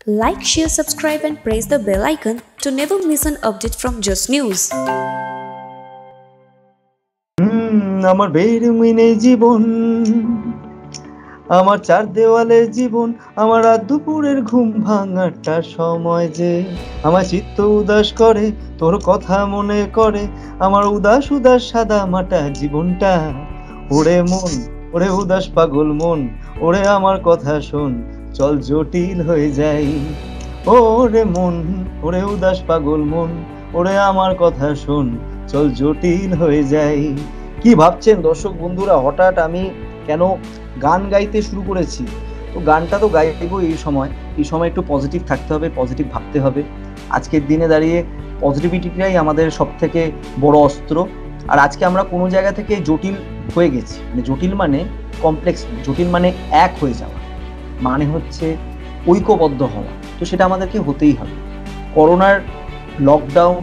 Like, share, subscribe, and press the bell icon to never miss an update from Just News. আমার বেরুমিনে জীবন, আমার চার দেওয়ালে জীবন, আমার রাত দুপুরের ঘুম ভাঙাটা সময় যে আমার চিত্ত উদাস করে, তোর কথা মনে করে, আমার উদাস উদাস সাদা মাটা জীবনটা। ওরে মন, ওরে উদাস পাগল মন, ওরে আমার কথা শোন, চল জটিল হয়ে যাই। ওরে মন, ওরে উদাস পাগল মন, ওরে আমার কথা শোন, চল জটিল হয়ে যাই। কি ভাবছেন দর্শক বন্ধুরা, হঠাৎ আমি কেন গান গাইতে শুরু করেছি? তো গানটা তো গাইবো এই সময় একটু পজিটিভ থাকতে হবে, পজিটিভ ভাবতে হবে। আজকের দিনে দাঁড়িয়ে পজিটিভিটিটাই আমাদের সব থেকে বড় অস্ত্র। আর আজকে আমরা কোনো জায়গা থেকে জটিল হয়ে গেছি, মানে জটিল মানে কমপ্লেক্স, জটিল মানে এক হয়ে যাওয়া, মানে হচ্ছে ঐক্যবদ্ধ হওয়া। তো সেটা আমাদেরকে হতেই হবে। করোনার লকডাউন,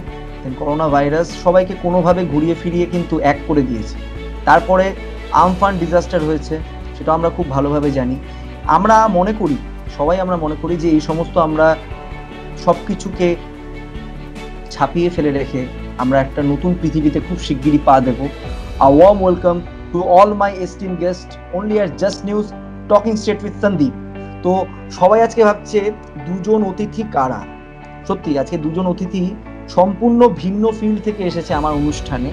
করোনা ভাইরাস সবাইকে কোনোভাবে ঘুরিয়ে ফিরিয়ে কিন্তু এক করে দিয়েছে। তারপরে আমফান ডিজাস্টার হয়েছে, সেটা আমরা খুব ভালোভাবে জানি। আমরা মনে করি, সবাই আমরা মনে করি যে এই সমস্ত আমরা সব কিছুকে ছাপিয়ে ফেলে রেখে আমরা একটা নতুন পৃথিবীতে খুব শিগগিরই পা দেব। A warm welcome to all my esteem guest only at just news talking straight with Sandeep. তো সবাই আজকে ভাবছে দুজন অতিথি কারা। সত্যি আজকে দুজন অতিথি সম্পূর্ণ ভিন্ন ফিল্ড থেকে এসেছে আমার অনুষ্ঠানে।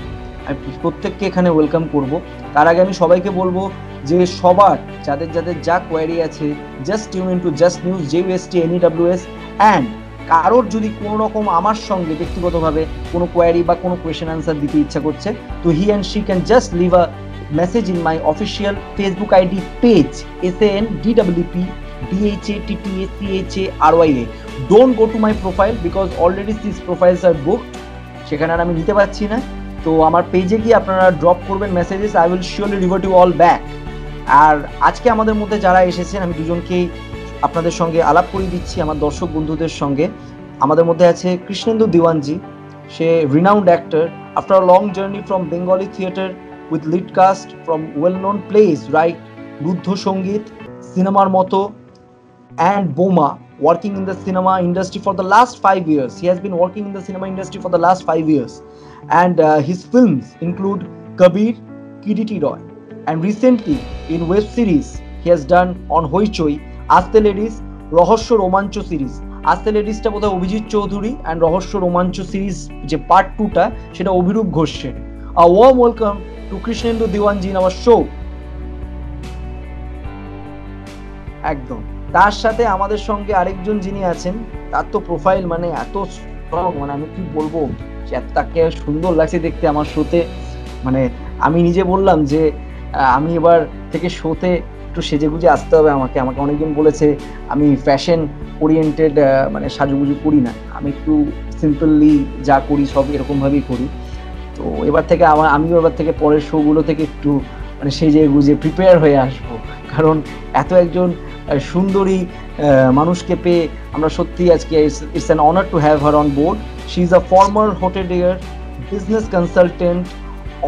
আমি প্রত্যেককে এখানে ওয়েলকাম করব। তার আগে আমি সবাইকে বলবো যে সবার যাদের যাদের যা কোয়ারি আছে, just tune into just news JUSTNEWS। And কারোর যদি কোনো রকম আমার সঙ্গে ব্যক্তিগতভাবে কোনো কোয়ারি বা কোনো কোয়েশ্চেন আনসার দিতে ইচ্ছা করছে, তো he and she can just leave a message in my official Facebook ID page SANDWPDHATTACHARYA. Don't go to my profile because already these profiles are booked. সেখানে আর আমি নিতে পারছি না। তো আমার পেজে গিয়ে আপনারা ড্রপ করবেন messages, I will surely revert you all back. আর আজকে আমাদের মধ্যে যারা এসেছেন আমি দুজনকেই আপনাদের সঙ্গে আলাপ করিয়ে দিচ্ছি, আমার দর্শক বন্ধুদের সঙ্গে। আমাদের মধ্যে আছে কৃষ্ণেন্দু দিওয়ানজি। সে renowned actor after a long journey from Bengali theatre with lead cast from well-known plays like Ruddho Songit, Cinemaর মতো and Boma, working in the cinema industry for the last 5 years. He has been working in the cinema industry for the last 5 years. And his films include Kabir, Kiriti Roy. And recently in web series he has done on Hoichoi, Aste Ladies, Rohosho Romancho series. Aste Ladies টা বোধহয় Abhijit Chowdhury and রহস্য রোমাঞ্চ series যে part 2টা সেটা অভিরূপ ঘোষের। A warm welcome to Krishnendu Diwanji in our show. একদম। তার সাথে আমাদের সঙ্গে আরেকজন যিনি আছেন, তার তো প্রোফাইল মানে এত স্ট্রং, মানে আমি কি বলবো, তাকে সুন্দর লাগছে দেখতে আমার শোতে। মানে আমি নিজে বললাম যে আমি এবার থেকে শোতে একটু সেজেগুজে আসতে হবে আমাকে অনেকজন বলেছে আমি ফ্যাশন ওরিয়েন্টেড মানে সাজুগুজু করি না, আমি একটু সিম্পলি যা করি সব এরকমভাবেই করি। তো এবার থেকে আমিও এবার থেকে পরের শোগুলো থেকে একটু মানে সেজে গুজে প্রিপেয়ার হয়ে আসবো, কারণ এত একজন সুন্দরী মানুষকে পেয়ে আমরা সত্যি আজকে it's an honour to have her on board. She is a former hotelier, business consultant,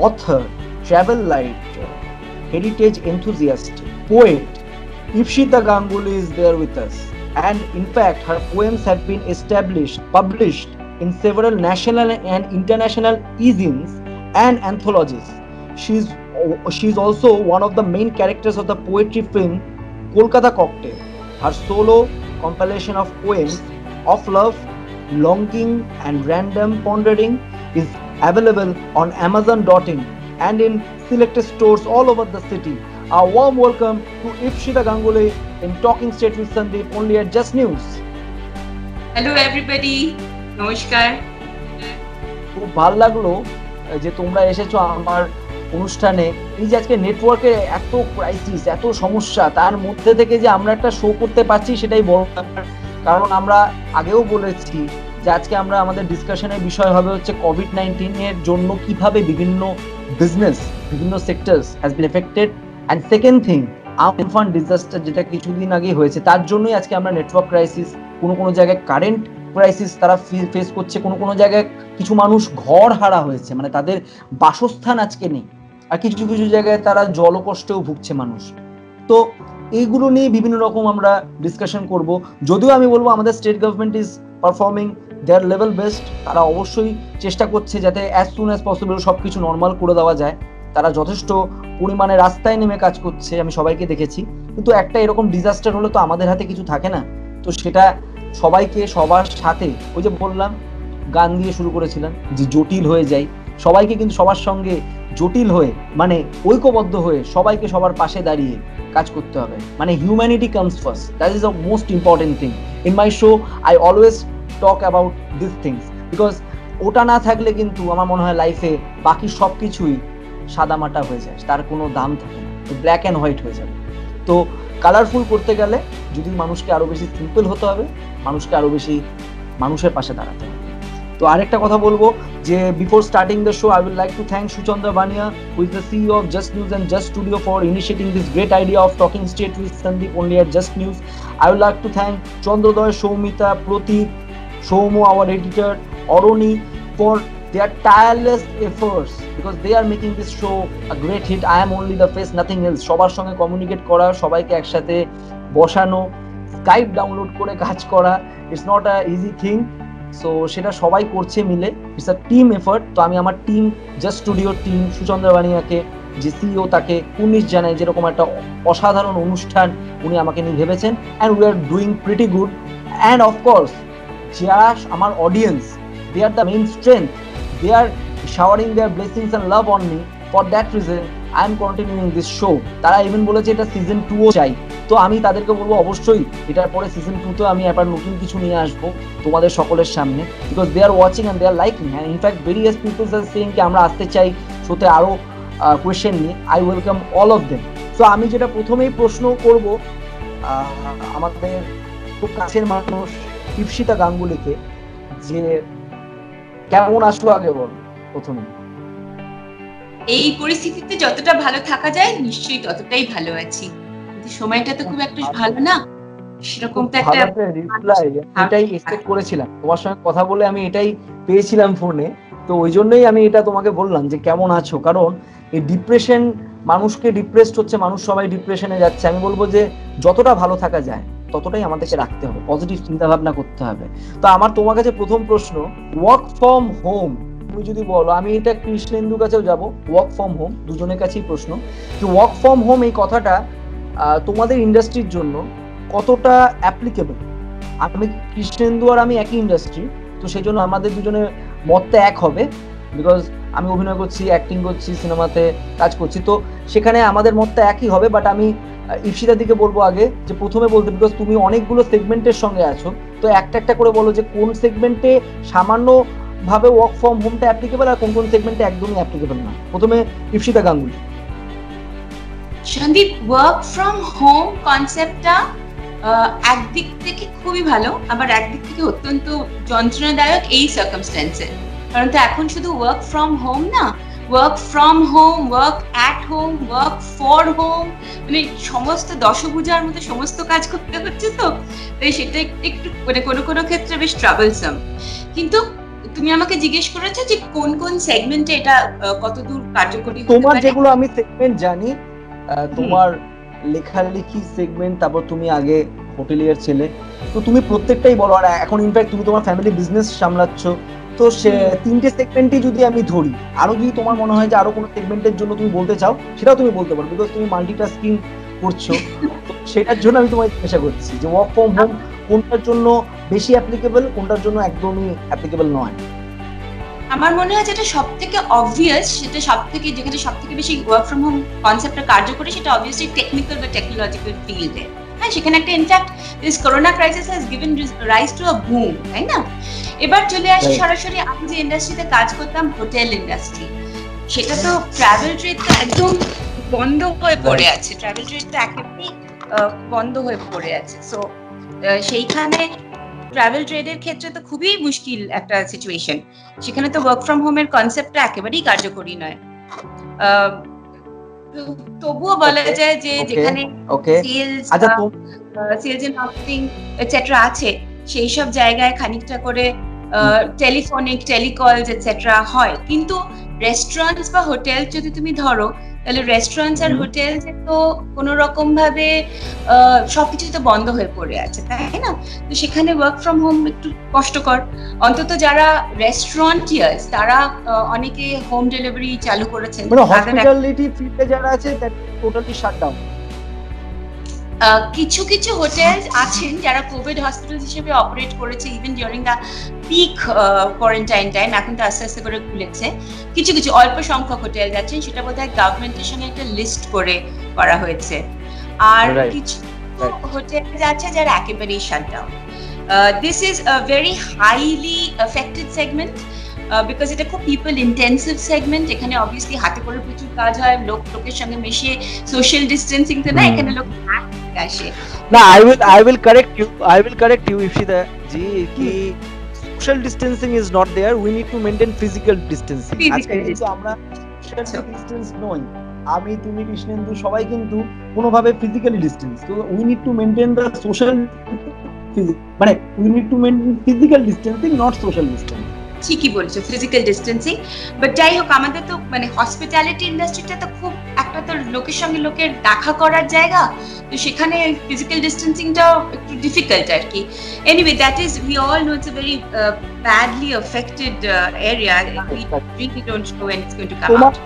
author, travel writer, heritage enthusiast, poet. Ipshita Ganguly is there with us, and in fact her poems have been published in several national and international e-zines and anthologies. She's also one of the main characters of the poetry film Kolkata Cocktail. Her solo compilation of poems of love, longing and random pondering is available on Amazon.in and in selected stores all over the city. A warm welcome to Ipshita Ganguly in Talking Straight with Sandeep only at Just News. Hello everybody. নমস্কার। খুব ভালো লাগলো যে তোমরা এসেছো আমার অনুষ্ঠানে। এই যে আজকে নেটওয়ার্কের এত ক্রাইসিস, এত সমস্যা, তার মধ্যে থেকে যে আমরা একটা শো করতে পারছি সেটাই বড় ব্যাপার। কারণ আমরা আগেও বলেছি যে আজকে আমরা আমাদের ডিসকাশনের বিষয় হবে হচ্ছে COVID-19 এর জন্য কিভাবে বিভিন্ন বিজনেস, বিভিন্ন sectors has been affected. And second thing, Amphan disaster যেটা কিছুদিন আগে হয়েছে, তার জন্যই আজকে আমরা নেটওয়ার্ক ক্রাইসিস, কোনো জায়গায় কারেন্ট ক্রাইসিস তারা ফেস করছে, কোনো জায়গায় কিছু মানুষ ঘর হারা হয়েছে, মানে তাদের বাসস্থান আজকে নেই, আর কিছু জায়গায় তারা জলকষ্টেও ভুগছে মানুষ। তো এইগুলো নিয়ে বিভিন্ন রকম আমরা ডিসকাশন করব। যদিও আমি বলবো আমাদের state government is performing there level best, তারা অবশ্যই চেষ্টা করছে যাতে অ্যাজ সুন অ্যাজ পসিবল সবকিছু নর্মাল করে দেওয়া যায়। তারা যথেষ্ট পরিমাণে রাস্তায় নেমে কাজ করছে, আমি সবাইকে দেখেছি। কিন্তু একটা এরকম ডিজাস্টার হলে তো আমাদের হাতে কিছু থাকে না, তো সেটা সবাইকে সবার সাথে, ওই যে বললাম গান দিয়ে শুরু করেছিলাম যে জটিল হয়ে যায়, সবাইকে কিন্তু সবার সঙ্গে জটিল হয়ে মানে ঐক্যবদ্ধ হয়ে সবাইকে সবার পাশে দাঁড়িয়ে কাজ করতে হবে। মানে humanity comes first, that is the most important thing. In my show I always talk about this things, because ওটা না থাকলে কিন্তু আমার মনে হয় লাইফে বাকি সব কিছুই সাদামাটা হয়ে যায়, তার কোনো দাম থাকে না, ব্ল্যাক অ্যান্ড হোয়াইট হয়ে যাবে। তো কালারফুল করতে গেলে যদি মানুষকে আরো বেশি সিম্পল হতে হবে, মানুষকে আরো বেশি মানুষের পাশে দাঁড়াতে হবে। তো আরেকটা কথা বলবো যে before starting the show I will like to thank Suchandra Bania, who is the CEO of just news and just studio, for initiating this great idea of talking state with Sandeep only at Just News. I would like to thank Chandrodoy, Soumita, Pratik, Somu, our editor, Oroni, for their tireless efforts, because they are making this show a great hit. I am only the face, nothing else. সবার সঙ্গে communicate করা, সবাইকে একসাথে বসানো, Skype download করে কাজ করা, it's not a easy thing. So সেটা সবাই করছে মিলে, ইটস আ টিম এফার্ট। তো আমি আমার টিম, জাস্ট স্টুডিওর টিম, সুচন্দ্রা বানিয়াকে যে সিইও, তাকে কুর্নিশ জানাই, যেরকম একটা অসাধারণ অনুষ্ঠান উনি আমাকে নিয়ে ভেবেছেন, and we are doing pretty good. And of course যারা আমার audience, they are the main strength, they are showering their blessings and love on me. For that reason I am continuing this show. তারা even বলেছে এটা season 2 ও চাই, তো আমি তাদেরকে বলবো অবশ্যই এটার পরে সিজন 2 তে আমি আবার নতুন কিছু নিয়ে আসবো তোমাদের সকলের সামনে, because they are watching and they are liking, and in fact various peoples are saying কি আমরা আসতে চাই শোতে আরো কোয়েশ্চেন নিয়ে। I welcome all of them. So আমি যেটা প্রথমেই প্রশ্ন করব আমাদের খুব কাছের মানুষ ইপসিতা গাঙ্গুলিকে, যে কেমন আসলো আগে বল প্রথমে। এই পরিস্থিতিতে যতটা ভালো থাকা যায় নিশ্চয়ই ততটাই ভালো আছি, কিন্তু সময়টা তো খুব একটা ভালো না, সেরকম তো একটা রিপ্লাই এটাই এক্সপেক্ট করেছিলাম, তোমার সঙ্গে কথা বলে আমি এটাই পেয়েছিলাম ফোনে, তো ওই জন্যই আমি এটা তোমাকে বললাম যে কেমন আছো। কারণ এই ডিপ্রেশন, মানুষকে ডিপ্রেসড হচ্ছে, মানুষ সবাই ডিপ্রেশনে যাচ্ছে। আমি বলবো যে যতটা ভালো থাকা যায় ততটাই আমাদেরকে রাখতে হবে, পজিটিভ চিন্তা ভাবনা করতে হবে। তো আমার তোমার কাছে প্রথম প্রশ্ন, ওয়ার্ক ফ্রম হোম তুমি যদি বলো, আমি এটা কৃষ্ণেন্দুর কাছেও যাবো, ওয়ার্ক ফ্রম হোম দুজনের কাছেই প্রশ্ন, যে ওয়ার্ক ফ্রম হোম এই কথাটা তোমাদের ইন্ডাস্ট্রির জন্য কতটা অ্যাপ্লিকেবল। আমি কৃষ্ণেন্দু আর আমি একই ইন্ডাস্ট্রি, তো সেই জন্য আমাদের দুজনের মতটা এক হবে, বিকজ আমি অভিনয় করছি, অ্যাক্টিং করছি, সিনেমাতে কাজ করছি, তো সেখানে আমাদের মতটা একই হবে। বাট আমি ইপসিতার দিকে বলবো আগে যে প্রথমে বলতে, বিকজ তুমি অনেকগুলো সেগমেন্টের সঙ্গে আছো, তো একটা একটা করে বলো যে কোন সেগমেন্টে সামান্য ভাবে ওয়ার্ক ফ্রম হোমটা অ্যাপ্লিকেবল আর কোন কোন সেগমেন্টে একদমই অ্যাপ্লিকেবল না। প্রথমে Ipsita Ganguly. Sandeep, work from home কনসেপ্টটা একদিক থেকে খুবই ভালো, আবার একদিক থেকে অত্যন্ত যন্ত্রণাদায়ক এই সার্কামস্ট্যান্সে। কারণ তো এখন শুধু ওয়ার্ক ফ্রম হোম না, work from home, work at home, work for home, মানে সমস্ত দশভুজার মধ্যে সমস্ত কাজ করতে হচ্ছে, তো তাই সেটা একটু মানে কোনো কোনো ক্ষেত্রে বেশ ট্রাবলসাম। কিন্তু তুমি আমাকে জিজ্ঞেস করেছো যে কোন কোন সেগমেন্টে এটা কতদূর কার্যকরী হতে পারে। তোমার যেগুলো আমি সেগমেন্ট জানি, তোমার লেখালেখি সেগমেন্ট, তারপর তুমি আগে হোটেলিয়ার ছেলে, তো তুমি প্রত্যেকটাই বলো। আর এখন ইনফ্যাক্ট তুমি তোমার ফ্যামিলি বিজনেস সামলাচ্ছ, তো সে তিনটে সেগমেন্টই যদি আমি ধরি, আরো যদি তোমার মনে হয় যে আরো কোনো সেগমেন্টের জন্য তুমি বলতে চাও সেটাও তুমি বলতে পারো, বিকজ তুমি মাল্টিটাস্কিং করছো। তো সেটার জন্য আমি তোমায় জিজ্ঞাসা করছি যে ওয়ার্ক ফ্রম হোম কোনটার জন্য বেশি অ্যাপ্লিকেবল, কোনটার জন্য একদমই অ্যাপ্লিকেবল নয়। আমার মনে হয় যেটা সব থেকে অবভিয়াস, সেটা সব থেকে যেখানে সব থেকে বেশি ওয়ার্ক ফ্রম হোম কনসেপ্টটা কার্যকরী, সেটা অবভিয়াসলি টেকনিক্যাল বা টেকনোলজিক্যাল ফিল্ডে। হ্যাঁ, সেখানে একটা in fact this corona crisis has given rise to a broom, তাই না? এবার চলে আসি সরাসরি আমি যে ইন্ডাস্ট্রিতে কাজ করতাম, হোটেল ইন্ডাস্ট্রি, সেটা তো ট্রাভেল ট্রেড তো একদম বন্ধ হয়ে পড়ে আছে, ট্রাভেল ট্রেড তো একেবারেই বন্ধ হয়ে পড়ে আছে। সো সেইখানে ট্রাভেল ট্রেডের ক্ষেত্রে তো খুবই মুশকিল একটা সিচুয়েশন, সেখানে তো ওয়ার্ক ফ্রম হোমের কনসেপ্টটা একেবারেই কার্যকরী নয়। তবুও বলা যায় যে যেখানে সেলস এন্ড মার্কেটিং এটসেট্রা আছে, সেই সব জায়গায় খানিকটা করে টেলিফোনিক, টেলিকলস এটসেট্রা হয়। কিন্তু রেস্টুরেন্টস বা হোটেল যদি তুমি ধরো, তাহলে রেস্টুরেন্টস আর হোটেলস তো কোনো রকম ভাবে সবকিছু তো বন্ধ হয়ে পড়ে আছে, তাই না? তো সেখানে ওয়ার্ক ফ্রম হোম একটু কষ্টকর। অন্তত যারা রেস্টুরেন্টিয়ার্স তারা অনেকে হোম ডেলিভারি চালু করেছেন। মানে হসপিটালিটি ফিল্ডে যারা আছে দ্যাট টোটালি শাটডাউন। কিছু কিছু হোটেল আছেন যারা কোভিড হসপিটাল হিসেবে অপারেট করেছে even during the peak quarantine time, এখন তো আস্তে আস্তে করে খুলেছে। কিছু কিছু অল্প সংখ্যক হোটেল আছেন, সেটা বোধহয় গভর্নমেন্টের সঙ্গে একটা লিস্ট করে করা হয়েছে। আর কিছু হোটেল আছে যারা একেবারেই shutdown. This is a very highly affected segment because এটা খুব পিপল ইন্টেন্সিভ সেগমেন্ট। এখানে অবভিয়াসলি হাতে করে প্রচুর কাজ হয়, লোকের সঙ্গে মিশিয়ে সোশ্যাল ডিস্টেন্সিং তো না, এখানে লোক আসে না। I will correct you Ifshita ji ki social distancing is not there, we need to maintain physical distancing. আজকে কিন্তু আমরা social distance নই, আমি তুমি কৃষ্ণেন্দু সবাই কিন্তু কোনোভাবে ফিজিক্যালি ডিস্টেন্স। তো we need to maintain the social, মানে we need to maintain physical distancing not social distance. ঠিকই বলছো, ফিজিক্যাল ডিস্টেন্সিং। বাট যাই হোক, আমাদের তো মানে হসপিটালিটি ইন্ডাস্ট্রিটা তো খুব একটা তো লোকের সঙ্গে লোকের দেখা করার জায়গা, তো সেখানে ফিজিক্যাল ডিস্টেন্সিংটাও একটু ডিফিকাল্ট আর কি। Anyway, that is we all know it's a very badly affected area. We really don't know when it's going to come out.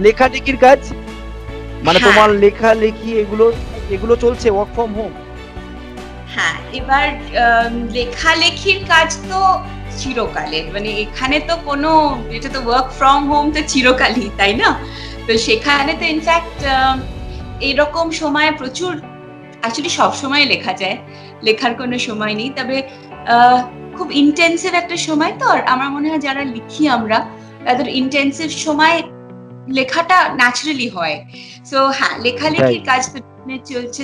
লেখালেখির কাজ মানে তোমার লেখালেখি এগুলো চলছে ওয়ার্ক ফ্রম হোম? হ্যাঁ, এবার লেখালেখির কাজ তো চিরকালের, মানে এখানে তো কোনো, এটা তো ওয়ার্ক ফ্রম হোম তো চিরকালই, তাই না? তো সেখানে তো ইনফ্যাক্ট এরকম সময় প্রচুর, অ্যাকচুয়ালি সব সময় লেখা যায়, লেখার কোনো সময় নেই। তবে খুব ইন্টেন্সিভ একটা সময় তো, আর আমার মনে হয় যারা লিখি আমরা তাদের ইন্টেন্সিভ সময় লেখাটা ন্যাচারালি হয়। সো হ্যাঁ, লেখালেখির কাজ তো চলছে।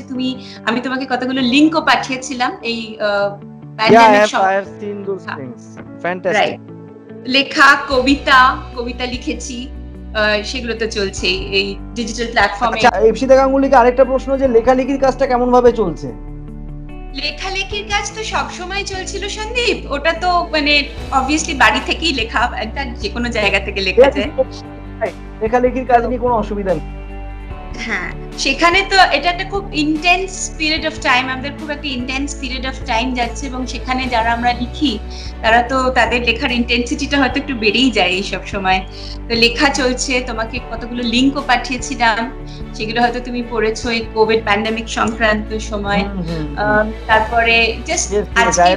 আমি তোমাকে কতগুলো লিংকও পাঠিয়েছিলাম এই প্যান্ডেমিক সময়। লেখা, কবিতা লিখেছি, সেগুলো তো চলছে এই ডিজিটাল প্ল্যাটফর্মে। ইপসিতা গাঙ্গুলিকে আরেকটা প্রশ্ন, যে লেখালেখির কাজটা কেমন ভাবে চলছে? লেখালেখির কাজ তো সবসময় চলছিল সন্দীপ, ওটা তো মানে অবভিয়াসলি বাড়ি থেকেই লেখা, একটা যে কোনো জায়গা থেকে লেখা যায়। লেখালেখির কাজ নিয়ে কোনো অসুবিধা নেই। হ্যাঁ, সেখানে তো এটা একটা খুব ইন্টেন্স পিরিয়ড অফ টাইম, আমাদের খুব একটা ইন্টেন্স পিরিয়ড অফ টাইম যাচ্ছে, এবং সেখানে যারা আমরা লিখি তারা তো তাদের লেখার ইন্টেন্সিটিটা হয়তো একটু বেড়েই যায় এই সব সময়। তো লেখা চলছে, তোমাকে কতগুলো লিংকও পাঠিয়েছিলাম, সেগুলো হয়তো তুমি পড়েছো এই কোভিড প্যান্ডেমিক সংক্রান্ত সময়। তারপরে জাস্ট আজকে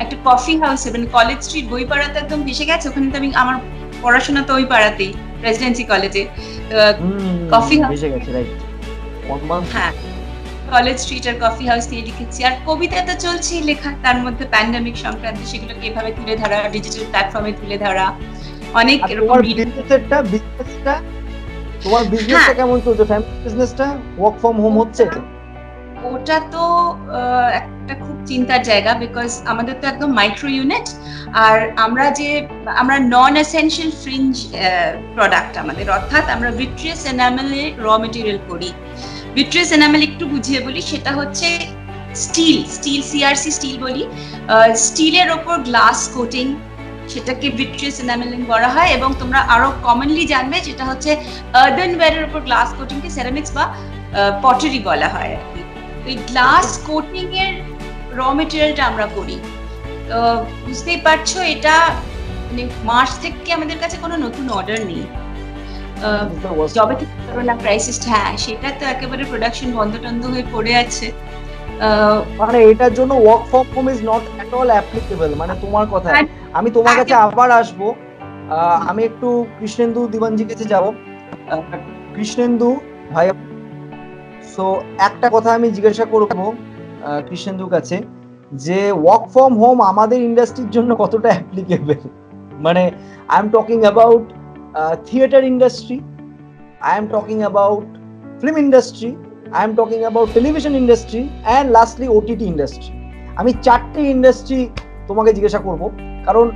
একটা কফি হাউস, মানে কলেজ স্ট্রিট বইপাড়াতে একদম ভেসে গেছে, ওখানে তো আমি আমার পড়াশোনা তো ওই পাড়াতেই, প্রেসিডেন্সি কলেজে। কফি হাউস, হ্যাঁ, কলেজ স্ট্রিট আর কফি হাউস নিয়ে লিখেছি। আর কবিতা তো চলছেই লেখা, তার মধ্যে প্যান্ডেমিক সংক্রান্ত সেগুলোকে এভাবে তুলে ধরা, ডিজিটাল প্ল্যাটফর্মে তুলে ধরা, অনেক এরকম। তোমার বিজনেসটা কেমন চলছে? ফ্যামিলি বিজনেসটা ওয়ার্ক ফ্রম হোম হচ্ছে? ওটা তো একটা খুব চিন্তার জায়গা, বিকজ আমাদের তো একদম মাইক্রো ইউনিট, আর আমরা নন এসেনশিয়াল ফ্রিঞ্জ প্রোডাক্ট আমাদের, অর্থাৎ আমরা ভিট্রিয়াস এনামেলের র মেটেরিয়াল করি। ভিট্রিয়াস এনামেল একটু বুঝিয়ে বলি, সেটা হচ্ছে স্টিল, সিআরসি স্টিল বলি, স্টিলের ওপর গ্লাস কোটিং, সেটাকে ভিট্রিয়াস এনামেলিং করা হয়। এবং তোমরা আরো কমনলি জানবে যেটা হচ্ছে আর্থেনওয়্যারের উপর গ্লাস কোটিংকে সেরামিক্স বা পটারি বলা হয় আর কি। এই গ্লাস কোটিং এর র মেটেরিয়ালটা আমরা করি। তো বুঝতেই পারছো, এটা মানে মার্চ থেকে আমাদের কাছে কোনো নতুন অর্ডার নেই, যবে থেকে করোনা ক্রাইসিস, হ্যাঁ, সেটা তো একেবারে প্রোডাকশন বন্ধ হয়ে পড়ে আছে। মানে এটার জন্য work from home is not at all applicable, মানে তোমার কথা। আমি তোমার কাছে আবার আসবো, আমি একটু কৃষ্ণেন্দু দিবানজির কাছে যাব। কৃষ্ণেন্দু ভাই, সো একটা কথা আমি জিজ্ঞাসা করবো কৃষ্ণেন্দুর কাছে, যে ওয়ার্ক ফ্রম হোম আমাদের ইন্ডাস্ট্রির জন্য কতটা অ্যাপ্লিকেবল? মানে I am talking about theatre industry, I am talking about film industry, I am talking about television industry and lastly OTT industry. আমি চারটি ইন্ডাস্ট্রি তোমাকে জিজ্ঞাসা করব, কারণ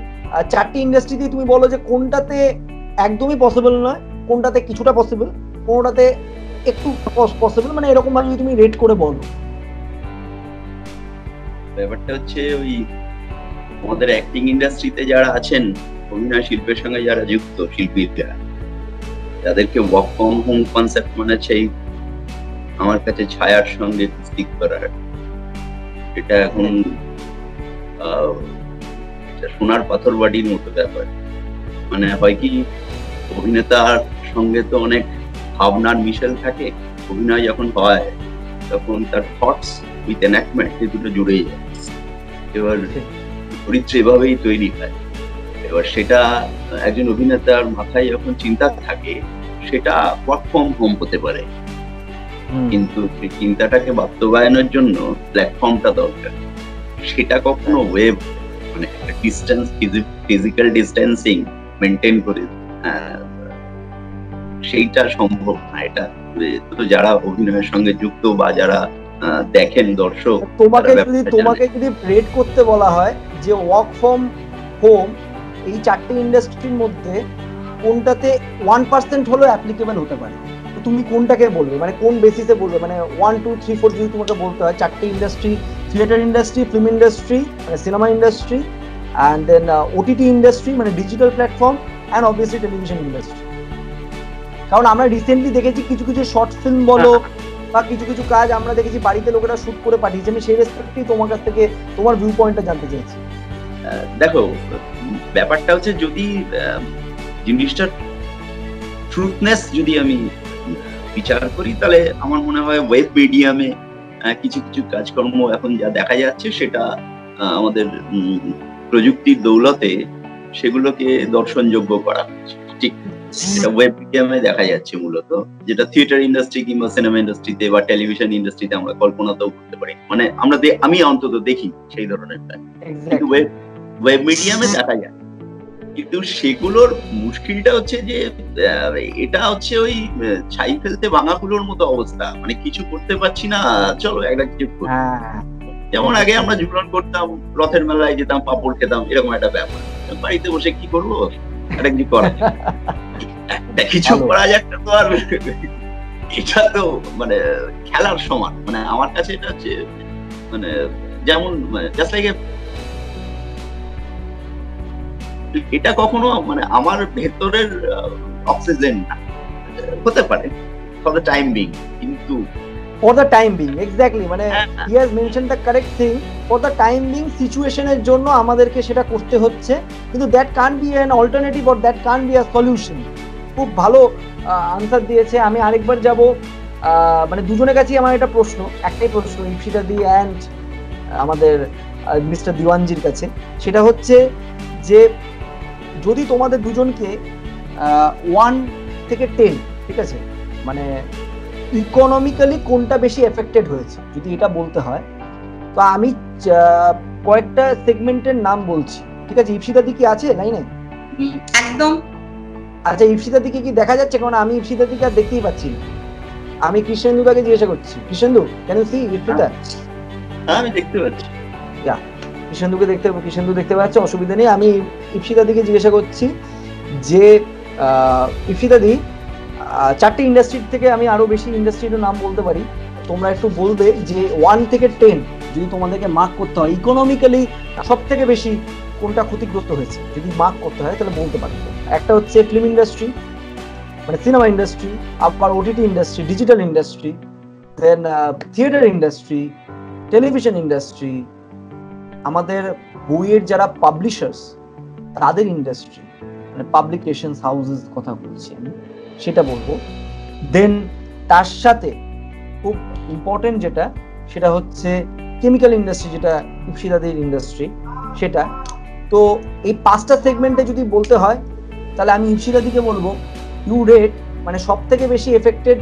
চারটি ইন্ডাস্ট্রিতে তুমি বলো যে কোনটাতে একদমই পসিবল নয়, কোনটাতে কিছুটা পসিবল, কোনটাতে একটু পসিবল, মানে এরকম ভাবে তুমি রেট করে বলো। ব্যাপারটা হচ্ছে ওই আমাদের অ্যাক্টিং ইন্ডাস্ট্রিতে যারা আছেন, অভিনয় শিল্পের সঙ্গে যারা যুক্ত শিল্পীরা, তাদেরকে ওয়ার্ক ফ্রম হোম কনসেপ্ট মানে সেই আমার কাছে ছায়ার সঙ্গে স্টিক করার, এটা এখন সোনার পাথর বাড়ির মতো ব্যাপার। মানে হয় কি, অভিনেতার সঙ্গে তো অনেক ভাবনার মিশেল থাকে, অভিনয় যখন হয় তখন তার থটস উইথ এনাক্টমেন্ট এই দুটো জুড়ে যায়। এবার চরিত্র এভাবেই তৈরি হয়। এবার সেটা একজন অভিনেতার মাথায় যখন চিন্তা থাকে, সেটা ওয়ার্ক ফ্রম হোম হতে পারে, কিন্তু সেই চিন্তাটাকে বাস্তবায়নের জন্য প্ল্যাটফর্মটা দরকার। সেটা কখনো ওয়েব মানে একটা ডিস্টেন্স, ফিজিক্যাল ডিস্টেন্সিং মেনটেন করে সেইটা সম্ভব না। এটা তো যারা অভিনয়ের সঙ্গে যুক্ত বা যারা দেখেন দর্শক, তোমাকে যদি রেট করতে বলা হয় যে ওয়ার্ক ফ্রম হোম এই চারটে ইন্ডাস্ট্রির মধ্যে কোনটাতে 1% হলেও অ্যাপ্লিকেবল হতে পারে, তো তুমি কোনটাকে বলবে, মানে কোন বেসিসে বলবে? মানে 1, 2, 3, 4 যদি তোমাকে বলতে হয়, চারটে industry, theatre industry, film industry মানে cinema industry, and then OTT industry মানে digital platform, and obviously television industry. কারণ আমরা রিসেন্টলি দেখেছি কিছু কিছু শর্ট ফিল্ম বলো বা কিছু কিছু কাজ আমরা দেখেছি বাড়িতে লোকেরা শুট করে পাঠিয়েছে। আমি সেই রেসপেক্টেই তোমার কাছ থেকে তোমার ভিউ পয়েন্টটা জানতে চাইছি। দেখো, ব্যাপারটা হচ্ছে যদি জিনিসটার ট্রুথনেস যদি আমি বিচার করি, তাহলে আমার মনে হয় ওয়েব মিডিয়ামে কিছু কিছু কাজকর্ম এখন যা দেখা যাচ্ছে, সেটা আমাদের প্রযুক্তির দৌলতে সেগুলোকে দর্শনযোগ্য করা হচ্ছে। ঠিক, এটা ওয়েব মিডিয়ামে দেখা যাচ্ছে মূলত, যেটা থিয়েটার ইন্ডাস্ট্রি কিংবা সিনেমা ইন্ডাস্ট্রিতে বা টেলিভিশন ইন্ডাস্ট্রিতে আমরা কল্পনাতেও করতে পারি। মানে আমরা আমি অন্তত দেখি সেই ধরনের কাজ, কিন্তু ওয়েব মিডিয়ামে দেখা যায়। কিন্তু সেগুলোর মুশকিলটা হচ্ছে যে এটা হচ্ছে ওই ছাই ফেলতে ভাঙাকুলোর মতো অবস্থা, মানে কিছু করতে পারছি না, চলো একটা কিছু করি। যেমন আগে আমরা ঝুলন করতাম, রথের মেলায় যেতাম, পাপড় খেতাম, এরকম একটা ব্যাপার। বাড়িতে বসে কি করবো, একটা কিছু করা কিছু করা যাক তো। আর এটা তো মানে খেলার সমান, মানে আমার কাছে এটা হচ্ছে মানে যেমন জাস্ট লাইক এটা কখনো মানে আমার ভেতরের অক্সিজেন না হতে পারে ফর দ্য টাইম বিং, কিন্তু for the time being, exactly, মানে he has mentioned the correct thing, for the time being সিচুয়েশনের জন্য আমাদেরকে সেটা করতে হচ্ছে, কিন্তু that can't be an alternative or that can't be a solution। খুব ভালো আনসার দিয়েছে। আমি আরেকবার যাব, মানে দুজনের কাছেই আমার একটা প্রশ্ন, একটাই প্রশ্ন, ইপসিতা দি অ্যান্ড আমাদের মিস্টার দিওয়ানজির কাছে। সেটা হচ্ছে যে যদি তোমাদের দুজনকে 1 থেকে 10, ঠিক আছে, মানে ইকোনমিক্যালি কোনটা বেশি এফেক্টেড হয়েছে যদি এটা বলতে হয়, তো আমি কয়েকটা সেগমেন্টের নাম বলছি, ঠিক আছে? ইপসিতা দি কি আছে লাইনে? একদম। আচ্ছা, ইপসিতা দিকে কি দেখা যাচ্ছে? কারণ আমি ইপসিতা দিকে আর দেখতেই পাচ্ছি না। আমি কৃষ্ণেন্দুদাকে জিজ্ঞাসা করছি। Krishnendu, can you see Ipsita? আমি দেখতে পাচ্ছি। কৃষ্ণেন্দু দেখতে পাচ্ছে, অসুবিধা নেই। আমি ইপসিতা দিকে জিজ্ঞাসা করছি যে ইপসিতা দি, চারটে ইন্ডাস্ট্রির থেকে আমি আরো বেশি ইন্ডাস্ট্রির নাম বলতে পারি, তোমরা একটু বলবে যে 1 থেকে 10 যদি তোমাদেরকে মার্ক করতে হয়, ইকোনমিক্যালি সব থেকে বেশি কোনটা ক্ষতিগ্রস্ত হয়েছে যদি মার্ক করতে হয়, তাহলে বলতে পারবে। একটা হচ্ছে ফিল্ম ইন্ডাস্ট্রি মানে সিনেমা ইন্ডাস্ট্রি, আবার ওটিটি ইন্ডাস্ট্রি, ডিজিটাল ইন্ডাস্ট্রি, দেন থিয়েটার ইন্ডাস্ট্রি, টেলিভিশন ইন্ডাস্ট্রি, আমাদের বইয়ের যারা পাবলিশার্স তাদের ইন্ডাস্ট্রি মানে পাবলিকেশনস হাউসেস কথা বলছি আমি, সেটা বলবো। দেন তার সাথে খুব ইম্পর্টেন্ট যেটা, সেটা হচ্ছে কেমিক্যাল ইন্ডাস্ট্রি, যেটা ইপসিতাদির ইন্ডাস্ট্রি সেটা। তো এই 5টা সেগমেন্টে যদি বলতে হয়, তাহলে আমি ইপসিতাদিকে বলবো ইউ রেট, মানে সব থেকে বেশি এফেক্টেড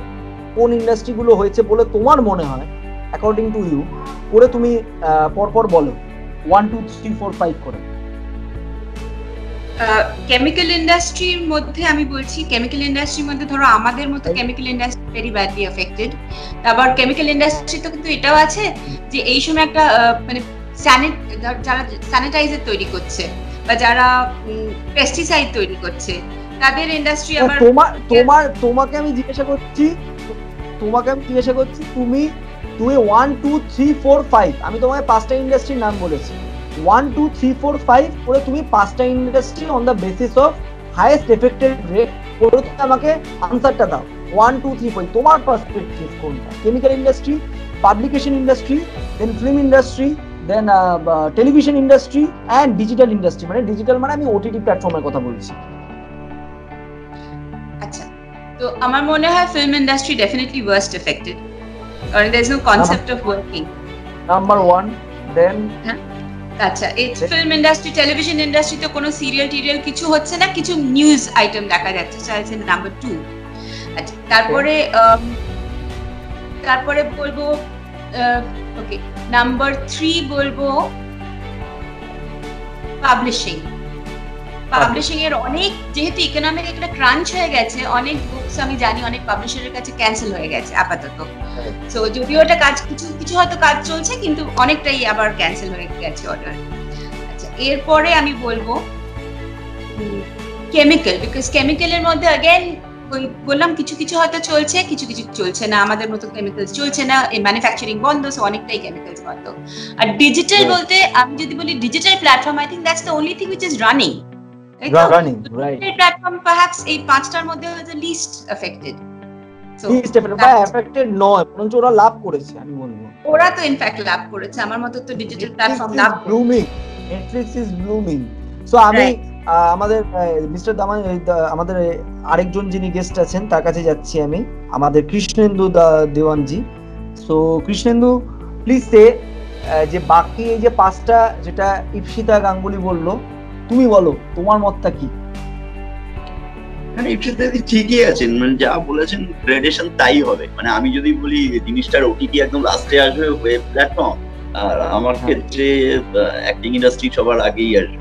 কোন ইন্ডাস্ট্রিগুলো হয়েছে বলে তোমার মনে হয় অ্যাকর্ডিং টু ইউ, করে তুমি পরপর বলো 1, 2, 3, 4, 5 করে। কেমিক্যাল ইন্ডাস্ট্রির মধ্যে আমি বলছি, কেমিক্যাল ইন্ডাস্ট্রির মধ্যে ধরো আমাদের মতো chemical industry very badly affected. আবার কেমিক্যাল ইন্ডাস্ট্রি তো কিন্তু এটাও আছে যে এই সময় একটা মানে যারা স্যানিটাইজার তৈরি করছে বা যারা পেস্টিসাইড তৈরি করছে তাদের ইন্ডাস্ট্রি। আবার তোমাকে আমি জিজ্ঞাসা করছি তুমি 1, 2, 3, 4, 5, আমি তোমাকে 5টা ইন্ডাস্ট্রির নাম বলেছি, 1 2 3 4 5 করে তুমি 5টা industry on the basis of highest affected rate করে তুমি আমাকে আনসারটা দাও। 1 2 3 4 তোমার পার্সপেক্টিভ কোনটা? Chemical industry, publication industry, then film industry, then television industry and digital industry. মানে ডিজিটাল মানে আমি ওটিটি প্ল্যাটফর্মের কথা বলছি। আচ্ছা, তো আমার মনে হয় film industry definitely worst affected, কারণ there is no concept of working. Number 1 then আচ্ছা, এই ফিল্ম ইন্ডাস্ট্রি, টেলিভিশন ইন্ডাস্ট্রিতে কোনো সিরিয়াল টিরিয়াল কিছু হচ্ছে না, কিছু নিউজ আইটেম দেখা যাচ্ছে, চাইছে নাম্বার 2। আচ্ছা, তারপরে বলবো ওকে, নাম্বার 3 বলবো পাবলিশিং। পাবলিশিং এর অনেক, যেহেতু ইকোনমিক একটা ক্রাঞ্চ হয়ে গেছে, অনেক বুকস আমি জানি অনেক পাবলিশারের কাছে ক্যান্সেল হয়ে গেছে আপাতত। সো যদিও এটা কাজ কিছু হয়তো কাজ চলছে, কিন্তু অনেকটাই আবার ক্যান্সেল হয়ে গেছে অর্ডার। আচ্ছা, এরপরে আমি বলবো কেমিক্যাল, বিকজ কেমিক্যালের মধ্যে अगेन বললাম কিছু হয়তো চলছে, কিছু চলছে না, আমাদের মতো কেমিক্যালস চলছে না, এই ম্যানুফ্যাকচারিং বন্ধ, সো অনেকটাই কেমিক্যালস বন্ধ। আর ডিজিটাল বলতে আমি যদি বলি digital platform, I think that's the only thing which is running. Platform perhaps এই 5টার মধ্যে the least affected. Least affected নয়, বরঞ্চ ওরা লাভ করেছে আমি বলবো। ওরা তো ইনফ্যাক্ট লাভ করেছে, আমার মতে তো digital platform love blooming, Netflix is blooming. So আমি আমাদের মিস্টার দামান, আমাদের আরেকজন যিনি গেস্ট আছেন তার কাছে যাচ্ছি আমি, আমাদের কৃষ্ণেন্দু দেওয়ানজি। সো কৃষ্ণেন্দু, প্লিজ সে যে বাকি এই যে 5টা যেটা ইপসিতা গাঙ্গুলি বললো, তুমি বলো তোমার মতটা কি? ইপসিতা ঠিকই আছেন, মানে যা বলেছেন গ্রেডেশন তাই হবে। মানে আমি যদি বলি জিনিসটার ওটিটি একদম লাস্টে আসবে, ওয়েব প্ল্যাটফর্ম, আর আমার ক্ষেত্রে অ্যাক্টিং ইন্ডাস্ট্রি সবার আগেই আসবে।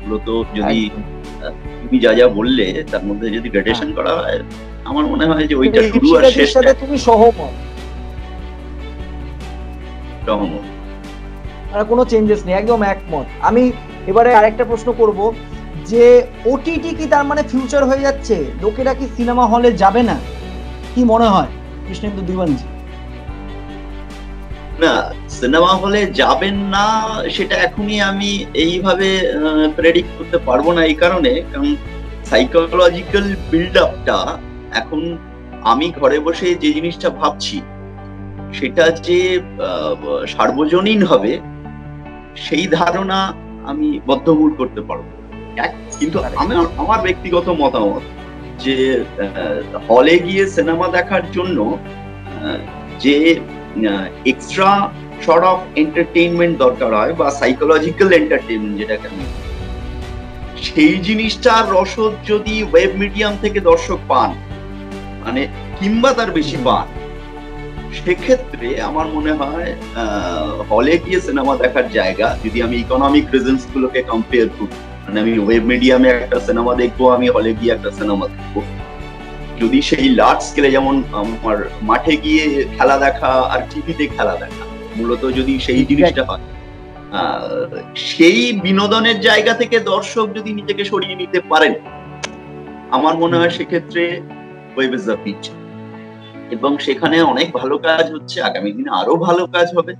মূলত যদি তুমি যা বললে তার মধ্যে যদি গ্রেডেশন করা হয়, আমার মনে হয় যে ওইটা শুরু আর শেষটা। তুমি সহমত? আর কোনো চেঞ্জেস নেই, একদম একমত আমি। এবারে আরেকটা প্রশ্ন করব যে ওটিটি কি তার মানে ফিউচার হয়ে যাচ্ছে? লোকেরা কি সিনেমা হলে যাবে না? কি মনে হয় কৃষ্ণেন্দু দিওয়ানজি? না, সিনেমা হলে যাবেন না সেটা এখনই আমি এইভাবে প্রেডিক্ট করতে পারবো না, এই কারণে, কারণ সাইকোলজিক্যাল বিল্ড আপটা এখন আমি ঘরে বসে যে জিনিসটা ভাবছি সেটা যে সার্বজনীন হবে সেই ধারণা আমি বদ্ধমূল করতে পারবো। কিন্তু আমার ব্যক্তিগত মতামত যে হলে গিয়ে সিনেমা দেখার জন্য যে এক্সট্রা শর্ট অফ এন্টারটেইনমেন্ট দরকার হয় বা সাইকোলজিক্যাল এন্টারটেইনমেন্ট যেটাকে আমি, সেই জিনিসটার রসদ যদি ওয়েব মিডিয়াম থেকে দর্শক পান, মানে কিংবা তার বেশি পান, সেক্ষেত্রে আমার মনে হয় হলে গিয়ে সিনেমা দেখার জায়গা, যদি আমি ইকোনমিক রিজনস গুলোকে কম্পেয়ার করি, মানে আমি ওয়েব মিডিয়ামে একটা সিনেমা দেখবো, আমি হলে গিয়ে একটা সিনেমা দেখবো, যদি সেই লার্জ স্কেলে যেমন আমার মাঠে গিয়ে খেলা দেখা আর টিভিতে খেলা দেখা, মূলত যদি সেই জিনিসটা হয়, সেই বিনোদনের জায়গা থেকে দর্শক যদি নিজেকে সরিয়ে নিতে পারেন, আমার মনে হয় সেক্ষেত্রে ওয়েব ইজ দ্য ফিউচার। এবং সেখানে অনেক ভালো কাজ হচ্ছে, আগামী দিনে আরো ভালো কাজ হবে।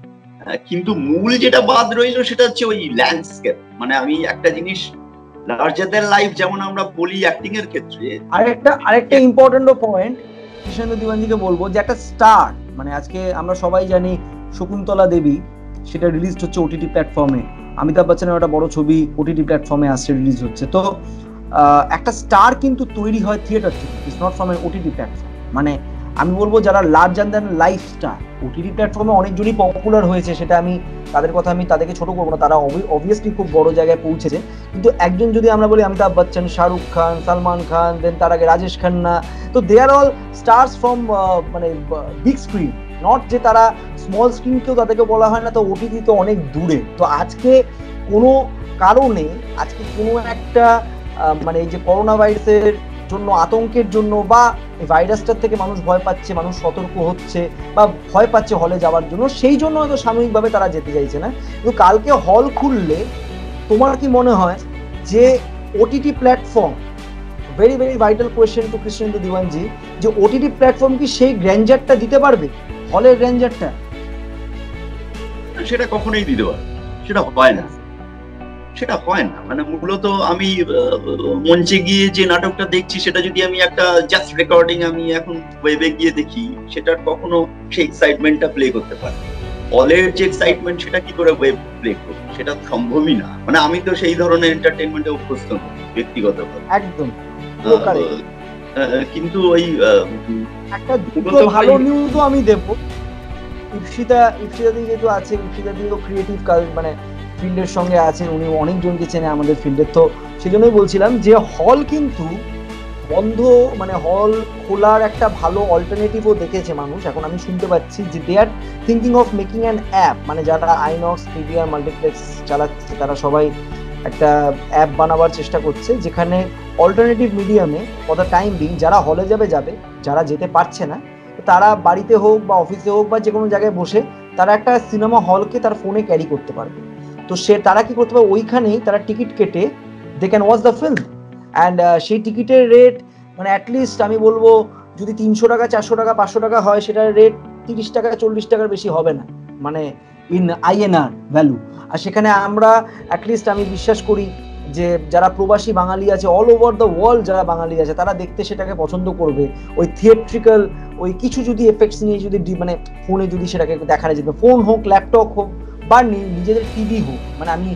কিন্তু মূল যেটা বাদ রইল সেটা হচ্ছে ওই ল্যান্ডস্কেপ। মানে আমি একটা জিনিস লার্জার দ্যান লাইফ যেমন আমরা বলি অ্যাক্টিং এর ক্ষেত্রে, আরেকটা ইম্পর্টেন্ট পয়েন্ট কৃষ্ণেন্দু দিওয়ানজিকে বলবো যে একটা স্টার, মানে আজকে আমরা সবাই জানি শকুন্তলা দেবী, সেটা রিলিজ হচ্ছে ওটিটি প্ল্যাটফর্মে। অমিতাভ বচ্চনের একটা বড় ছবি ওটিটি প্ল্যাটফর্মে আসছে, রিলিজ হচ্ছে। তো একটা স্টার কিন্তু তৈরি হয় থিয়েটার থেকে, it's not from N OTT platform. মানে আমি বলবো যারা larger than life star OTT প্ল্যাটফর্মে অনেকজনই পপুলার হয়েছে, সেটা আমি তাদেরকে ছোট করবো না, তারা অবভিয়াসলি খুব বড় জায়গায় পৌঁছেছে। কিন্তু একজন যদি আমরা বলি অমিতাভ বচ্চন, শাহরুখ খান, সালমান খান, দেন তার আগে রাজেশ খান্না, তো দে আর অল স্টার্স ফ্রম মানে বিগ স্ক্রিন, নট যে তারা স্মল স্ক্রিনকেও তাদেরকে বলা হয় না, তো ওটিটি তো অনেক দূরে। তো আজকে কোনো কারণে, আজকে কোনো একটা মানে এই যে করোনা ভাইরাসের জন্য, আতঙ্কের জন্য, বা ভাইরাসটার থেকে মানুষ ভয় পাচ্ছে, মানুষ সতর্ক হচ্ছে বা ভয় পাচ্ছে হলে যাওয়ার জন্য, সেই জন্য হয়তো সাময়িকভাবে তারা যেতে চাইছে না। কিন্তু কালকে হল খুললে তোমার কি মনে হয় যে OTT platform, very very vital question to Krishnendu Dewanji, যে ওটিটি প্ল্যাটফর্ম কি সেই গ্র্যান্ডারটা দিতে পারবে, হলের গ্র্যান্ডারটা? সেটা কখনোই দিতে পারবে, সেটা হয় না। সেটা হয় না। মানে মূলত আমি মঞ্চে গিয়ে যে নাটকটা দেখছি সেটা যদি আমি একটা জাস্ট রেকর্ডিং আমি এখন ওয়েবে গিয়ে দেখি, সেটার কখনো সেই এক্সাইটমেন্টটা প্লে করতে পারে। হলের যে এক্সাইটমেন্ট সেটা কি করে ওয়েব প্লে করবো, সেটা সম্ভবই না। মানে আমি তো সেই ধরনের এন্টারটেইনমেন্টে অভ্যস্ত নই ব্যক্তিগতভাবে একদম। কিন্তু ওই একটা দুটো ভালো নিউজও আমি দেব। ইপসিতা দি যেহেতু আছে, ইপসিতা দিও ক্রিয়েটিভ কাজ মানে ফিল্ডের সঙ্গে আছেন, উনি অনেকজনকে চেনে আমাদের ফিল্ডের, তো সেজন্যই বলছিলাম যে হল কিন্তু বন্ধ, মানে হল খোলার একটা ভালো অল্টারনেটিভও দেখেছে মানুষ। এখন আমি শুনতে পাচ্ছি যে they are thinking of making an app, মানে যারা আইনক্স, পিভিআর, মাল্টিপ্লেক্স চালাচ্ছে তারা সবাই একটা অ্যাপ বানাবার চেষ্টা করছে, যেখানে অল্টারনেটিভ মিডিয়ামে ফর দ্য টাইম বিং যারা হলে যাবে, যারা যেতে পারছে না তারা বাড়িতে হোক বা অফিসে হোক বা যে কোনো জায়গায় বসে তারা একটা সিনেমা হলকে তার ফোনে ক্যারি করতে পারবে। তো তারা কি করতে পারবে, ওইখানেই তারা টিকিট কেটে they can watch the film. And সেই টিকিটের রেট মানে অ্যাটলিস্ট আমি বলবো যদি 300 টাকা, 400 টাকা, 500 টাকা হয়, সেটার রেট 30 টাকা 40 টাকার বেশি হবে না, মানে ইন INR ভ্যালু। আর সেখানে আমরা অ্যাটলিস্ট আমি বিশ্বাস করি যে যারা প্রবাসী বাঙালি আছে অল ওভার দ্য ওয়ার্ল্ড, যারা বাঙালি আছে তারা দেখতে সেটাকে পছন্দ করবে। ওই থিয়েট্রিক্যাল ওই কিছু যদি এফেক্টস নিয়ে যদি মানে ফোনে যদি সেটাকে দেখানো যেত, ফোন হোক, ল্যাপটপ হোক বা নিজেদের টিভি হোক, মানে আমি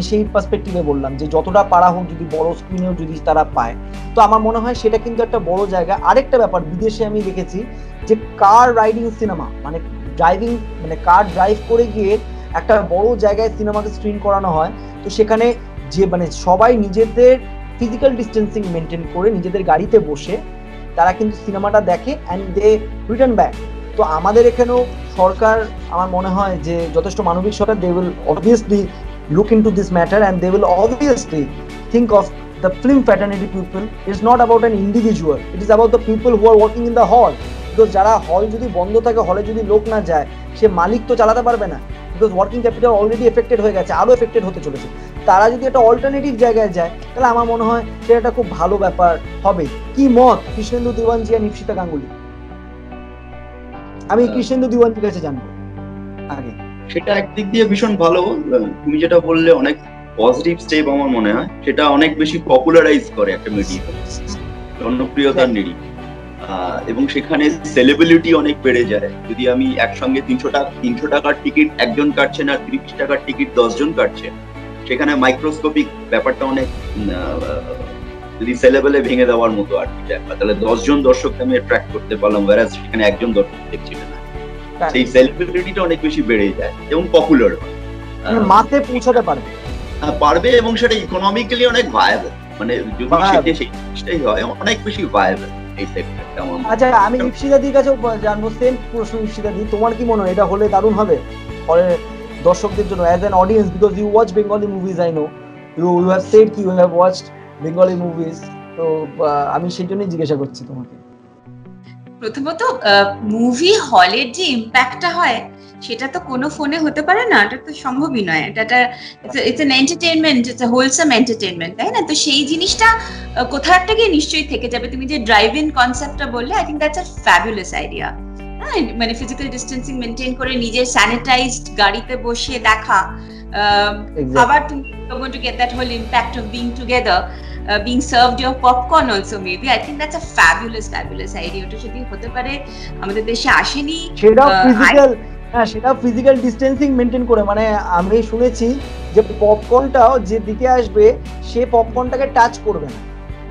সেই পার্সপেক্টিভে বললাম যে যতটা পারা হোক যদি বড় স্ক্রিনেও যদি তারা পায়, তো আমার মনে হয় সেটা কিন্তু একটা বড় জায়গা। আরেকটা ব্যাপার বিদেশে আমি দেখেছি যে কার রাইডিং সিনেমা, মানে ড্রাইভিং, মানে কার ড্রাইভ করে গিয়ে একটা বড় জায়গায় সিনেমাকে স্ক্রিন করানো হয়। তো সেখানে যে মানে সবাই নিজেদের ফিজিক্যাল ডিস্টেন্সিং মেনটেন করে নিজেদের গাড়িতে বসে তারা কিন্তু সিনেমাটা দেখে অ্যান্ড দে রিটার্ন ব্যাক। তো আমাদের এখানেও সরকার আমার মনে হয় যে যথেষ্ট মানবিক সরকার, they will obviously look into this matter and they will obviously think of the film fraternity people. It's not about an individual, it is about the people who are working in the hall, because যারা হল যদি বন্ধ থাকে, হলে যদি লোক না যায়, সে মালিক তো চালাতে পারবে না, because working capital already affected হয়ে গেছে, আরো এফেক্টেড হতে চলেছে। তারা যদি একটা অল্টারনেটিভ জায়গায় যায় তাহলে আমার মনে হয় সেটা একটা খুব ভালো ব্যাপার হবে। কি মত কৃষ্ণেন্দু দিওয়ানজি আর ইপসিতা গাঙ্গুলি? আমি কৃষ্ণেন্দু দিওয়ানজির কাছে জানবো আগে। সেটা একদিক দিয়ে ভীষণ ভালো, তুমি যেটা বললে অনেক পজিটিভ স্টেপ আমার মনে হয়। সেটা অনেক বেশি পপুলারাইজ করে একটা মিডিয়া, জনপ্রিয়তার নিরিখ, এবং সেখানে সেলিব্রিটি অনেক বেড়ে যায়। যদি আমি একসঙ্গে 300 টাকার টিকিট একজন কাটছে না, 30 টাকার টিকিট 10 জন কাটছে, সেখানে মাইক্রোস্কোপিক ব্যাপারটা অনেক রিসেলেবলে ভেঙে দেওয়ার মতো আর কি। তাহলে 10 জন দর্শককে আমি অ্যাট্রাক্ট করতে পারলাম, whereas সেখানে একজন দর্শক দেখছিল না। সেই সেলিব্রিটিটা অনেক বেশি বেড়ে যায় এবং পপুলার হয়, মাতে পৌঁছাতে পারবে এবং সেটা ইকোনমিক্যালি অনেক ভায়াবল। মানে যদি সেটা সেই জিনিসটাই হয়, অনেক বেশি ভায়াবল এই সেক্টরটা। আচ্ছা, আমি ইপসিতাদির কাছে জানবো সেম প্রশ্ন। ইপসিতাদি, তোমার কি মনে হয় এটা হলে দারুণ হবে ফলে দর্শকদের জন্য as an audience? Because you watch Bengali movies, I know you have said কি you have watched Bengali movies, তো আমি সেই জন্যই জিজ্ঞাসা করছি তোমাকে। প্রথমত মুভি হলের যে ইম্প্যাক্টটা হয় সেটা তো কোনো ফোনে হতে পারে না, এটা তো সম্ভবই নয়। এটা it's an entertainment, it's a wholesome entertainment, তাই না? তো সেই জিনিসটা কোথাও একটা গিয়ে নিশ্চয়ই থেকে যাবে। তুমি যে ড্রাইভ ইন কনসেপ্টটা বললে, I think that's a fabulous idea. হ্যাঁ, মানে ফিজিক্যাল ডিস্টেন্সিং মেনটেন করে নিজের স্যানিটাইজড গাড়িতে বসে দেখা, আবার তুমি going to get that whole impact of being together, being served your popcorn also maybe. I think that's a fabulous idea. ওটা যদি হতে পারে, আমাদের দেশে আসেনি সেটা ফিজিক্যাল ডিস্টেন্সিং মেনটেন করে। মানে আমি শুনেছি যে পপকর্নটাও যে দিকে আসবে সে পপকর্নটাকে টাচ করবে না,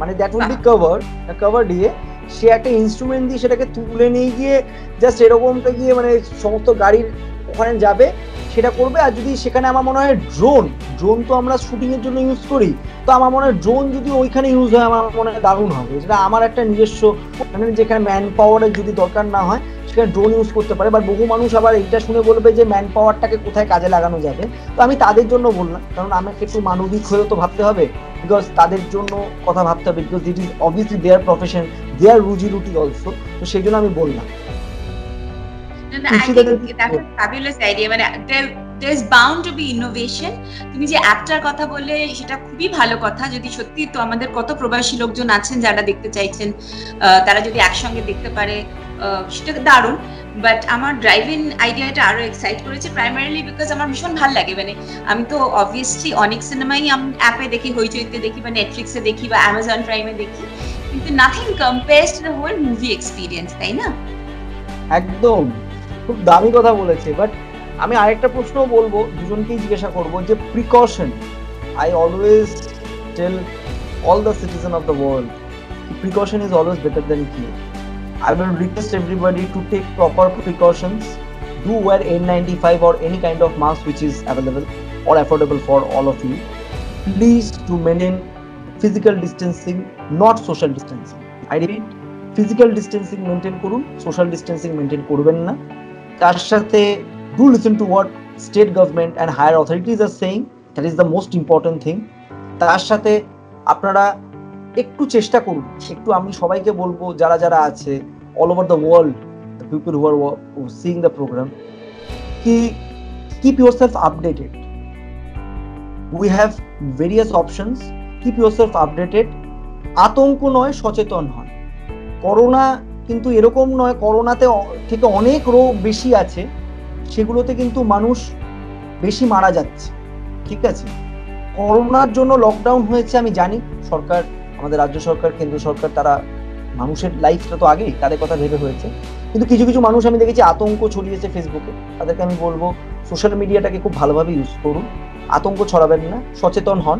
মানে দ্যাট উইল বি কভার দিয়ে সে একটা ইনস্ট্রুমেন্ট দিয়ে সেটাকে তুলে নিয়ে গিয়ে জাস্ট এরকমটা গিয়ে মানে সমস্ত গাড়ির ওখানে যাবে, সেটা করবে। আর যদি সেখানে আমার মনে হয় ড্রোন তো আমরা শুটিং এর জন্য ইউজ করি, তো আমার মনে হয় ড্রোন যদি ওইখানে ইউজ হয় আমার মনে হয় দারুণ হবে। যেটা আমার একটা নিজস্ব, মানে যেখানে ম্যান পাওয়ারের যদি দরকার না হয় সেখানে ড্রোন ইউজ করতে পারে। বাট বহু মানুষ আবার এটা শুনে বলবে যে ম্যান পাওয়ারটাকে কোথায় কাজে লাগানো যাবে। তো আমি তাদের জন্য বললাম, কারণ আমাকে একটু মানবিক হয়েও তো ভাবতে হবে, বিকজ তাদের জন্য কথা ভাবতে হবে, because it is obviously their profession, their রুজি রুটি অলসো। তো সেই জন্য আমি বললাম there's bound to be innovation. তুমি যে অ্যাপটার কথা বললে সেটা খুবই ভালো কথা। যদি সত্যি, তো আমাদের কত প্রবাসী লোকজন আছেন যারা দেখতে চাইছেন, তারা যদি একসঙ্গে দেখতে পারে সেটা দারুণ। বাট আমার ড্রাইভ ইন আইডিয়াটা আরো এক্সাইট করেছে প্রাইমারিলি বিকজ আমার ভীষণ ভালো লাগে। মানে আমি তো অবভিয়াসলি অনেক সিনেমাই অ্যাপে দেখি, হইচইতে দেখি বা নেটফ্লিক্সে দেখি বা অ্যামাজন প্রাইমে দেখি, কিন্তু nothing compares to the whole movie experience, তাই না? একদম খুব দামি কথা বলেছে। বাট আমি আরেকটা প্রশ্ন বলবো, দুজনকেই জিজ্ঞাসা করবো যে precaution, I always tell all the citizen of the world, precaution is always better than cure. I will request everybody to take proper precautions. Do wear N95 or any kind of mask which is available or affordable for all of you. Please do maintain physical distancing, not social distancing. I repeat, physical distancing maintain korun, social distancing maintain korben na. Tar sathe do listen to what state government and higher authorities are saying. That is the most important thing. Tar sathe আপনারা একটু চেষ্টা করুন, একটু আমি সবাইকে বলবো যারা যারা আছে all over the world, the people who are seeing the programme, কি keep yourself updated. We have various options, keep yourself updated. আতঙ্ক নয়, সচেতন হন. করোনা কিন্তু এরকম নয়, করোনাতে থেকে অনেক রোগ বেশি আছে, সেগুলোতে কিন্তু মানুষ বেশি মারা যাচ্ছে, ঠিক আছে? করোনার জন্য লকডাউন হয়েছে আমি জানি, সরকার, আমাদের রাজ্য সরকার, কেন্দ্র সরকার, তারা মানুষের লাইফটা তো আগেই তাদের কথা ভেবে হয়েছে, কিন্তু কিছু কিছু মানুষ আমি দেখেছি আতঙ্ক ছড়িয়েছে ফেসবুকে। তাদেরকে আমি বলবো সোশ্যাল মিডিয়াটাকে খুব ভালোভাবে ইউজ করুন, আতঙ্ক ছড়াবেন না, সচেতন হন.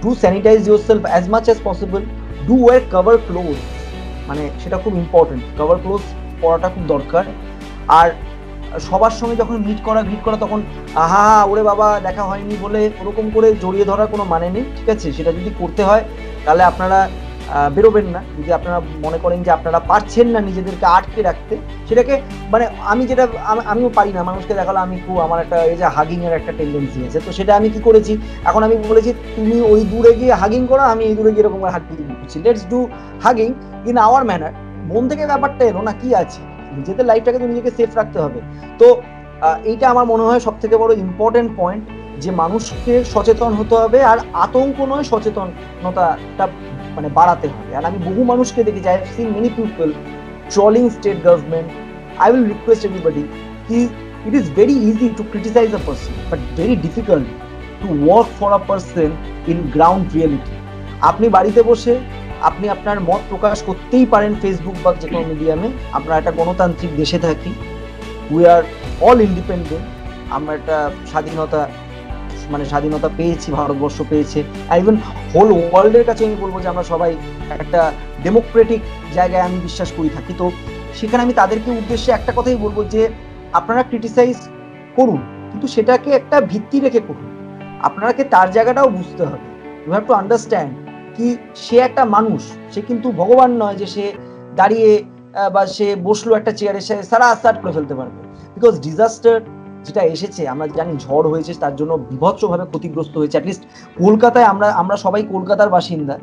Do sanitize yourself as much as possible. Do wear cover cloth, মানে সেটা খুব ইম্পর্টেন্ট, কভার ক্লোথ পরাটা খুব দরকার. আর সবার সঙ্গে যখন মিট করা তখন আহা ওরে বাবা দেখা হয়নি বলে ওরকম করে জড়িয়ে ধরার কোনো মানে নেই, ঠিক আছে? সেটা যদি করতে হয় তাহলে আপনারা বেরোবেন না। যদি আপনারা মনে করেন যে আপনারা পারছেন না নিজেদেরকে আটকে রাখতে, সেটাকে মানে আমিও পারি না মানুষকে দেখালো, আমি খুব আমার একটা এই যে হাগিং এর একটা টেন্ডেন্সি আছে, তো সেটা আমি কি করেছি, এখন আমি বলেছি তুমি ওই দূরে গিয়ে হাগিং করো, আমি এই দূরে গিয়ে এরকম হাগিং করছি, let's do hugging in our manner. মন থেকে ব্যাপারটা এলো না, কি আছে, নিজেদের লাইফটাকে তো নিজেকে সেফ রাখতে হবে. তো এইটা আমার মনে হয় সব থেকে বড় ইম্পর্টেন্ট পয়েন্ট, যে মানুষকে সচেতন হতে হবে, আর আতঙ্ক নয় সচেতনতাটা মানে বাড়াতে হবে. আর আমি বহু মানুষকে দেখেছি, I have seen many people trolling state government. I will request everybody কি it is very easy to criticise a person, but very difficult to work for a person in ground reality. আপনি বাড়িতে বসে আপনি আপনার মত প্রকাশ করতেই পারেন Facebook বা যে কোনো মিডিয়ামে, আমরা একটা গণতান্ত্রিক দেশে থাকি, উই আর অল ইন্ডিপেন্ডেন্ট, আমরা একটা স্বাধীনতা পেয়েছি, ভারতবর্ষ পেয়েছে, ইভেন হোল ওয়ার্ল্ডের কাছে আমি বলবো যে আমরা সবাই একটা ডেমোক্রেটিক জায়গায় আমি বিশ্বাস করি থাকি. তো সেখানে আমি তাদেরকে উদ্দেশ্যে একটা কথাই বলবো যে আপনারা ক্রিটিসাইজ করুন, কিন্তু সেটাকে একটা ভিত্তি রেখে করুন. আপনাকে তার জায়গাটাও বুঝতে হবে, ইউ হ্যাভ টু আন্ডারস্ট্যান্ড কি সে একটা মানুষ, সে কিন্তু ভগবান নয় যে সে দাঁড়িয়ে বা সে বসলো একটা চেয়ারে, সে সারা আসার করে ফেলতে পারবে. বিকজ ডিজাস্টার যেটা এসেছে, আমরা জানি ঝড় হয়েছে, তার জন্য বিভৎসভাবে ক্ষতিগ্রস্ত হয়েছে. অ্যাটলিস্ট কলকাতায় আমরা সবাই কলকাতার বাসিন্দা,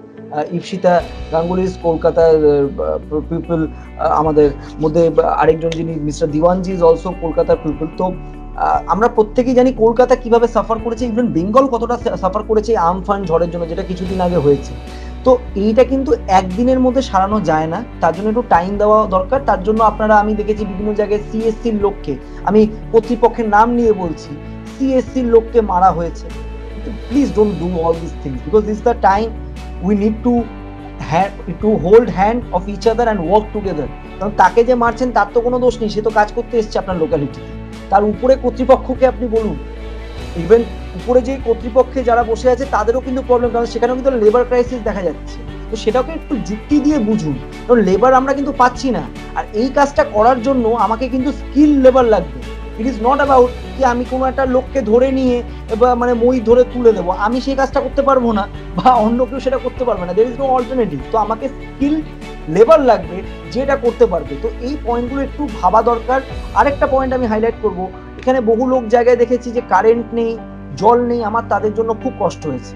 ইপসিতা গাঙ্গুলি ইজ কলকাতার পিপল, আমাদের মধ্যে আরেকজন যিনি মিস্টার দিওয়ানজি ইজ অলসো কলকাতার পিপল. তো আমরা প্রত্যেকেই জানি কলকাতা কিভাবে সাফার করেছে, ইভেন বেঙ্গল কতটা সাফার করেছে আমফান ঝড়ের জন্য, যেটা কিছুদিন আগে হয়েছে. তো এইটা কিন্তু একদিনের মধ্যে সারানো যায় না, তার জন্য একটু টাইম দেওয়া দরকার. তার জন্য আপনারা, আমি দেখেছি বিভিন্ন জায়গায় সিএসসির লোককে, আমি কর্তৃপক্ষের নাম নিয়ে বলছি, সিএসসির লোককে মারা হয়েছে. Please don't do all this things, because this the time we need to hold hand of each other and work together. কারণ তাকে যে মারছেন তার তো কোনো দোষ নেই, সে তো কাজ করতে এসছে আপনার লোকালিটিতে. তার উপরে কর্তৃপক্ষকে আপনি বলুন, ইভেন উপরে যে কর্তৃপক্ষে যারা বসে আছে তাদেরও কিন্তু প্রবলেম, কারণ সেখানেও কিন্তু লেবার ক্রাইসিস দেখা যাচ্ছে. তো সেটাকে একটু যুক্তি দিয়ে বুঝুন, কারণ লেবার আমরা কিন্তু পাচ্ছি না, আর এই কাজটা করার জন্য আমাকে কিন্তু স্কিল লেবার লাগবে. ইট ইজ নট অ্যাবাউট কি আমি কোনো একটা লোককে ধরে নিয়ে বা মানে মই ধরে তুলে দেবো, আমি সেই কাজটা করতে পারবো না বা অন্য কেউ সেটা করতে পারবে না, দের ইজ নো অল্টারনেটিভ. তো আমাকে স্কিল লেবার লাগবে যেটা করতে পারবে. তো এই পয়েন্টগুলো একটু ভাবা দরকার. আরেকটা পয়েন্ট আমি হাইলাইট করব, এখানে বহু লোক জায়গায় দেখেছি যে কারেন্ট নেই, জল নেই, আমার তাদের জন্য খুব কষ্ট হয়েছে.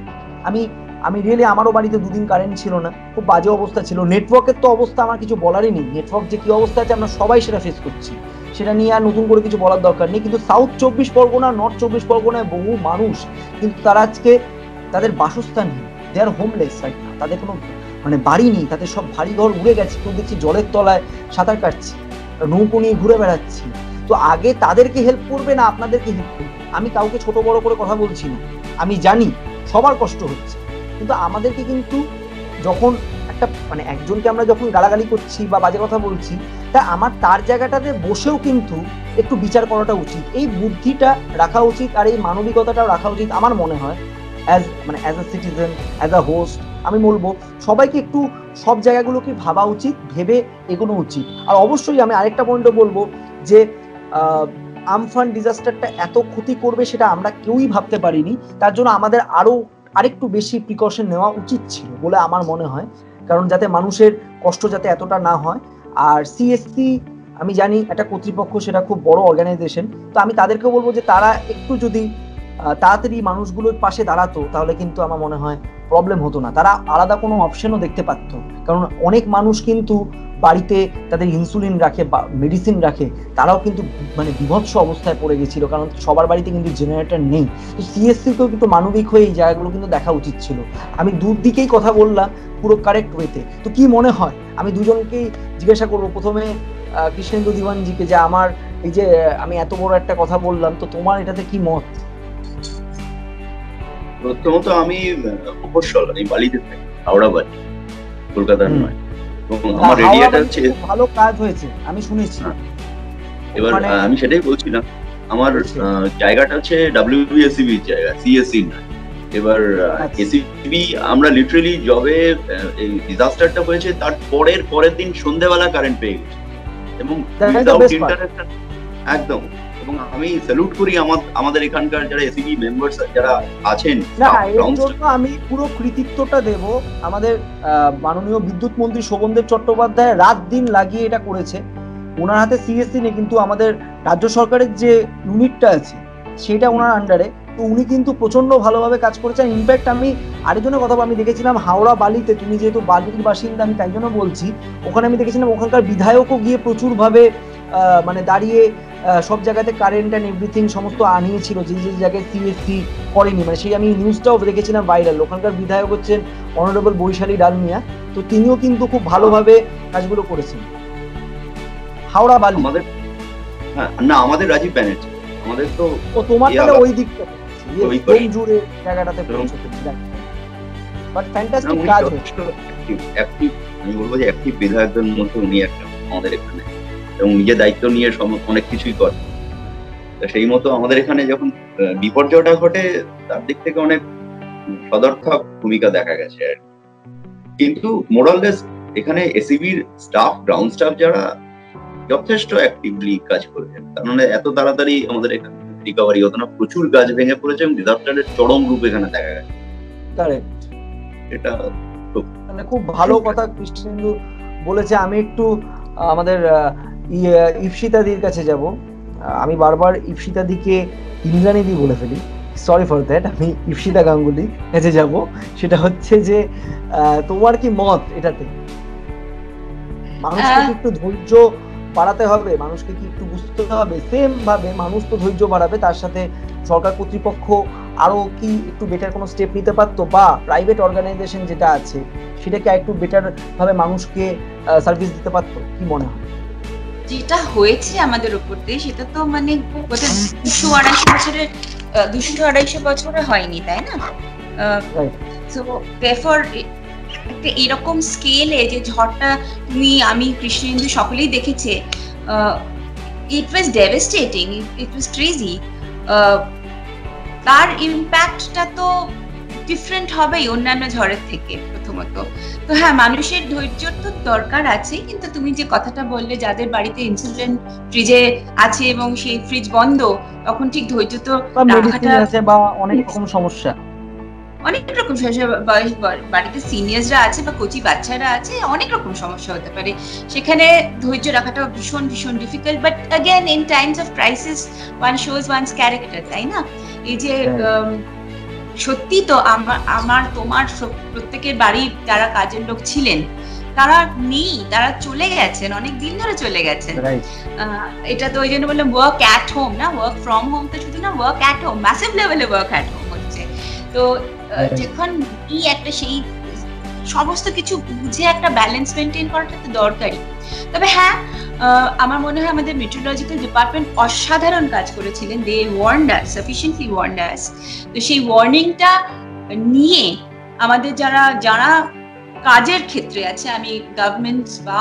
আমি রিয়েলি, আমারও বাড়িতে দুদিন কারেন্ট ছিল না, খুব বাজে অবস্থা ছিল. নেটওয়ার্কের তো অবস্থা আমার কিছু বলারই নেই, নেটওয়ার্ক যে কি অবস্থা আছে আমরা সবাই সেটা ফেস করছি, সেটা নিয়ে আর নতুন করে কিছু বলার দরকার নেই. কিন্তু সাউথ 24 পরগনা, নর্থ 24 পরগনায় বহু মানুষ কিন্তু তারা আজকে তাদের বাসস্থান নেই, দে আর হোমলেস রাইট না, তাদের কোনো মানে বাড়ি নেই, তাদের সব বাড়ি ঘর উড়ে গেছে, কেউ দেখছি জলের তলায় সাঁতার কাটছে. নৌকো নিয়ে ঘুরে বেড়াচ্ছি, তো আগে তাদেরকে হেল্প করবে না আপনাদেরকে হেল্প করবে? আমি কাউকে ছোট বড় করে কথা বলছি না, আমি জানি সবার কষ্ট হচ্ছে, কিন্তু আমাদেরকে কিন্তু যখন একটা মানে একজনকে আমরা যখন গালাগালি করছি বা বাজে কথা বলছি, তা আমার তার জায়গাটাতে বসেও কিন্তু একটু বিচার করাটা উচিত, এই বুদ্ধিটা রাখা উচিত আর এই মানবিকতাটাও রাখা উচিত আমার মনে হয়। As a citizen, as a host আমি বলবো সবাইকে একটু সব জায়গাগুলোকে ভাবা উচিত, ভেবে এগোনো উচিত। আর অবশ্যই আমি আরেকটা পয়েন্টও বলবো যে আমফান ডিজাস্টারটা এত ক্ষতি করবে সেটা আমরা কেউই ভাবতে পারিনি, তার জন্য আমাদের আরেকটু বেশি প্রিকশন নেওয়া উচিত ছিল বলে আমার মনে হয়, কারণ যাতে মানুষের কষ্ট যাতে এতটা না হয়। আর সিএসসি আমি জানি একটা কর্তৃপক্ষ, সেটা খুব বড় অর্গানাইজেশন, তো আমি তাদেরকে বলবো যে তারা একটু যদি তাড়াতাড়ি মানুষগুলোর পাশে দাঁড়াতো তাহলে কিন্তু আমার মনে হয় প্রবলেম হতো না, তারা আলাদা কোনো অপশনও দেখতে পারত। কারণ অনেক মানুষ কিন্তু বাড়িতে তাদের ইনসুলিন রাখে বা মেডিসিন রাখে, তারাও কিন্তু মানে বিভৎস অবস্থায় পড়ে গেছিল, কারণ সবার বাড়িতে কিন্তু জেনারেটর নেই। তো সিএসসিকেও কিন্তু মানবিক হয়ে এই জায়গাগুলো কিন্তু দেখা উচিত ছিল। আমি দুদিকেই কথা বললাম পুরো কারেক্ট ওয়েতে। তো কি মনে হয়, আমি দুজনকেই জিজ্ঞাসা করবো, প্রথমে কৃষ্ণেন্দু দিওয়ানজিকে, যে আমার এই যে আমি এত বড় একটা কথা বললাম, তো তোমার এটাতে কি মত? প্রথমত আমি মফস্বল, আমি বালিতে থাকি, হাওড়া বালি, কলকাতার নয়। এবং আমার এরিয়াটা হচ্ছে ভালো কাজ হয়েছে আমি শুনেছি। এবার আমি সেটাই বলছিলাম, আমার জায়গাটা হচ্ছে WBSCB জায়গা, সিএসসি না। এবার এসিবি আমরা লিটারালি জবে এই ডিজাস্টারটা হয়েছে তার পরের দিন সন্ধ্যেবেলা কারেন্ট পেয়ে গেছি, এবং উইদাউট ইন্টারাকশন একদম। এবং আমি স্যালুট করি আমাদের এখানকার যারা এসিবি মেম্বারস যারা আছেন। আমি পুরো কৃতিত্বটা দেব আমাদের মাননীয় বিদ্যুৎ মন্ত্রী শোভনদেব চট্টোপাধ্যায়, রাত দিন লাগিয়ে এটা করেছে। ওনার হাতে সিএসসি নেই, কিন্তু আমাদের রাজ্য সরকারের যে ইউনিটটা আছে সেটা ওনার আন্ডারে, তো উনি কিন্তু প্রচন্ড ভালোভাবে কাজ করেছেন। ইনফ্যাক্ট আমি আরেকজনের কথা আমি দেখেছিলাম হাওড়া বালিতে, তুমি যেহেতু বালির বাসিন্দা আমি তাই জন্য বলছি, ওখানে আমি দেখেছিলাম ওখানকার বিধায়কও গিয়ে প্রচুরভাবে মানে দাঁড়িয়ে সব জায়গাতে কারেন্ট অ্যান্ড এভরিথিং সমস্ত আনিয়েছিল, যে যে জায়গায় সিএসসি করেনি, মানে সেই আমি নিউজটাও দেখেছিলাম ভাইরাল। ওখানকার বিধায়ক হচ্ছেন অনারেবল বৈশালী ডালমিয়া, তো তিনিও কিন্তু খুব ভালোভাবে কাজগুলো করেছেন। হাওড়া বালি আমাদের না, আমাদের রাজীব ব্যানার্জি, আমাদের তো তোমার তাহলে ওই দিকটা জুড়ে জায়গাটাতে পৌঁছতে, বাট ফ্যান্টাস্টিক কাজ হচ্ছে। আমি বলবো যে অ্যাক্টিভ বিধায়কদের মধ্যে উনি একটা আমাদের এখানে, এবং নিজের দায়িত্ব নিয়ে অনেক কিছুই করে। সেই মতো আমাদের এখানে যখন বিপর্যয়টা ঘটে তার দিক থেকে অনেক সদর্থক ভূমিকা দেখা গেছে আর কিন্তু মোরাললেস এখানে এসিবির স্টাফ, গ্রাউন্ড স্টাফ যারা যথেষ্ট অ্যাক্টিভলি কাজ করেছেন, তার মানে এত তাড়াতাড়ি আমাদের এখানে রিকভারি হতো না। প্রচুর গাছ ভেঙে পড়েছে এবং ডিজাস্টারের চরম রূপ এখানে দেখা গেছে। এটা মানে খুব ভালো কথা কৃষ্ণেন্দু বলেছে। আমি একটু আমাদের ইপসিতাদির কাছে যাব। আমি বারবার ইপসিতাদিকে ইন্দ্রাণীদি বলে ফেলি, সরি ফর দ্যাট। আমি ইপসিতা গাঙ্গুলি কাছে যাব। সেটা হচ্ছে যে তোমার কি মত এটাতে? মানুষকে একটু ধৈর্য বাড়াতে হবে, মানুষকে কি একটু বুঝতে হবে? সেম ভাবে মানুষ তো ধৈর্য বাড়াবে, তার সাথে সরকার কর্তৃপক্ষ আরো কি একটু বেটার কোনো স্টেপ নিতে পারতো, বা প্রাইভেট অর্গানাইজেশন যেটা আছে সেটাকে একটু বেটার ভাবে মানুষকে সার্ভিস দিতে পারতো? কি মনে হয়? যেটা হয়েছে আমাদের উপর দিয়ে সেটা তো মানে 200-250 বছরে হয়নি, তাই না? সো দেয়ারফর একটা এরকম স্কেলে যে ঝড়টা তুমি আমি কৃষ্ণেন্দু সকলেই দেখেছে, ইট ওয়াজ ডেভাস্টেটিং, ইট ওয়াজ ক্রেজি। তার ইম্প্যাক্টটা তো ডিফারেন্ট হবেই অন্যান্য ঝড়ের থেকে প্রথমত। তো হ্যাঁ, মানুষের ধৈর্যর তো দরকার আছে, কিন্তু তুমি যে কথাটা বললে যাদের বাড়িতে ইনসুলিন ফ্রিজে আছে এবং সেই ফ্রিজ বন্ধ, তখন ঠিক ধৈর্য তো রাখাটা আছে, বা অনেক রকম সমস্যা, অনেক রকম সমস্যা, বাড়িতে সিনিয়ররা আছে বা কচি বাচ্চারা আছে, অনেক রকম সমস্যা হতে পারে, সেখানে ধৈর্য রাখাটা ভীষণ ভীষণ difficult. But again in times of crisis one shows one's character, তাই না? এই যে সত্যি তো আমার তোমার প্রত্যেকের বাড়ির যারা কাজের লোক ছিলেন তারা নেই, তারা চলে গেছেন, অনেক দিন ধরে চলে গেছেন। এটা তো ওই জন্য বললাম ওয়ার্ক অ্যাট হোম, না ওয়ার্ক ফ্রম হোম তো শুধু না, ওয়ার্ক অ্যাট হোম, ম্যাসিভ লেভেলে ওয়ার্ক অ্যাট হোম হচ্ছে। তো যখন এই একটা সেই সমস্ত কিছু বুঝে একটা ব্যালেন্স মেনটেন করাটা তো দরকারি। তবে হ্যাঁ, আমার মনে হয় আমাদের মেট্রোলজিক্যাল ডিপার্টমেন্ট অসাধারণ কাজ করেছিলেন। দে ওয়ার্নড আস, সাফিশিয়েন্টলি ওয়ার্নড আস। তো সেই ওয়ার্নিংটা নিয়ে আমাদের যারা কাজের ক্ষেত্রে আছে, আমি গভর্নমেন্ট বা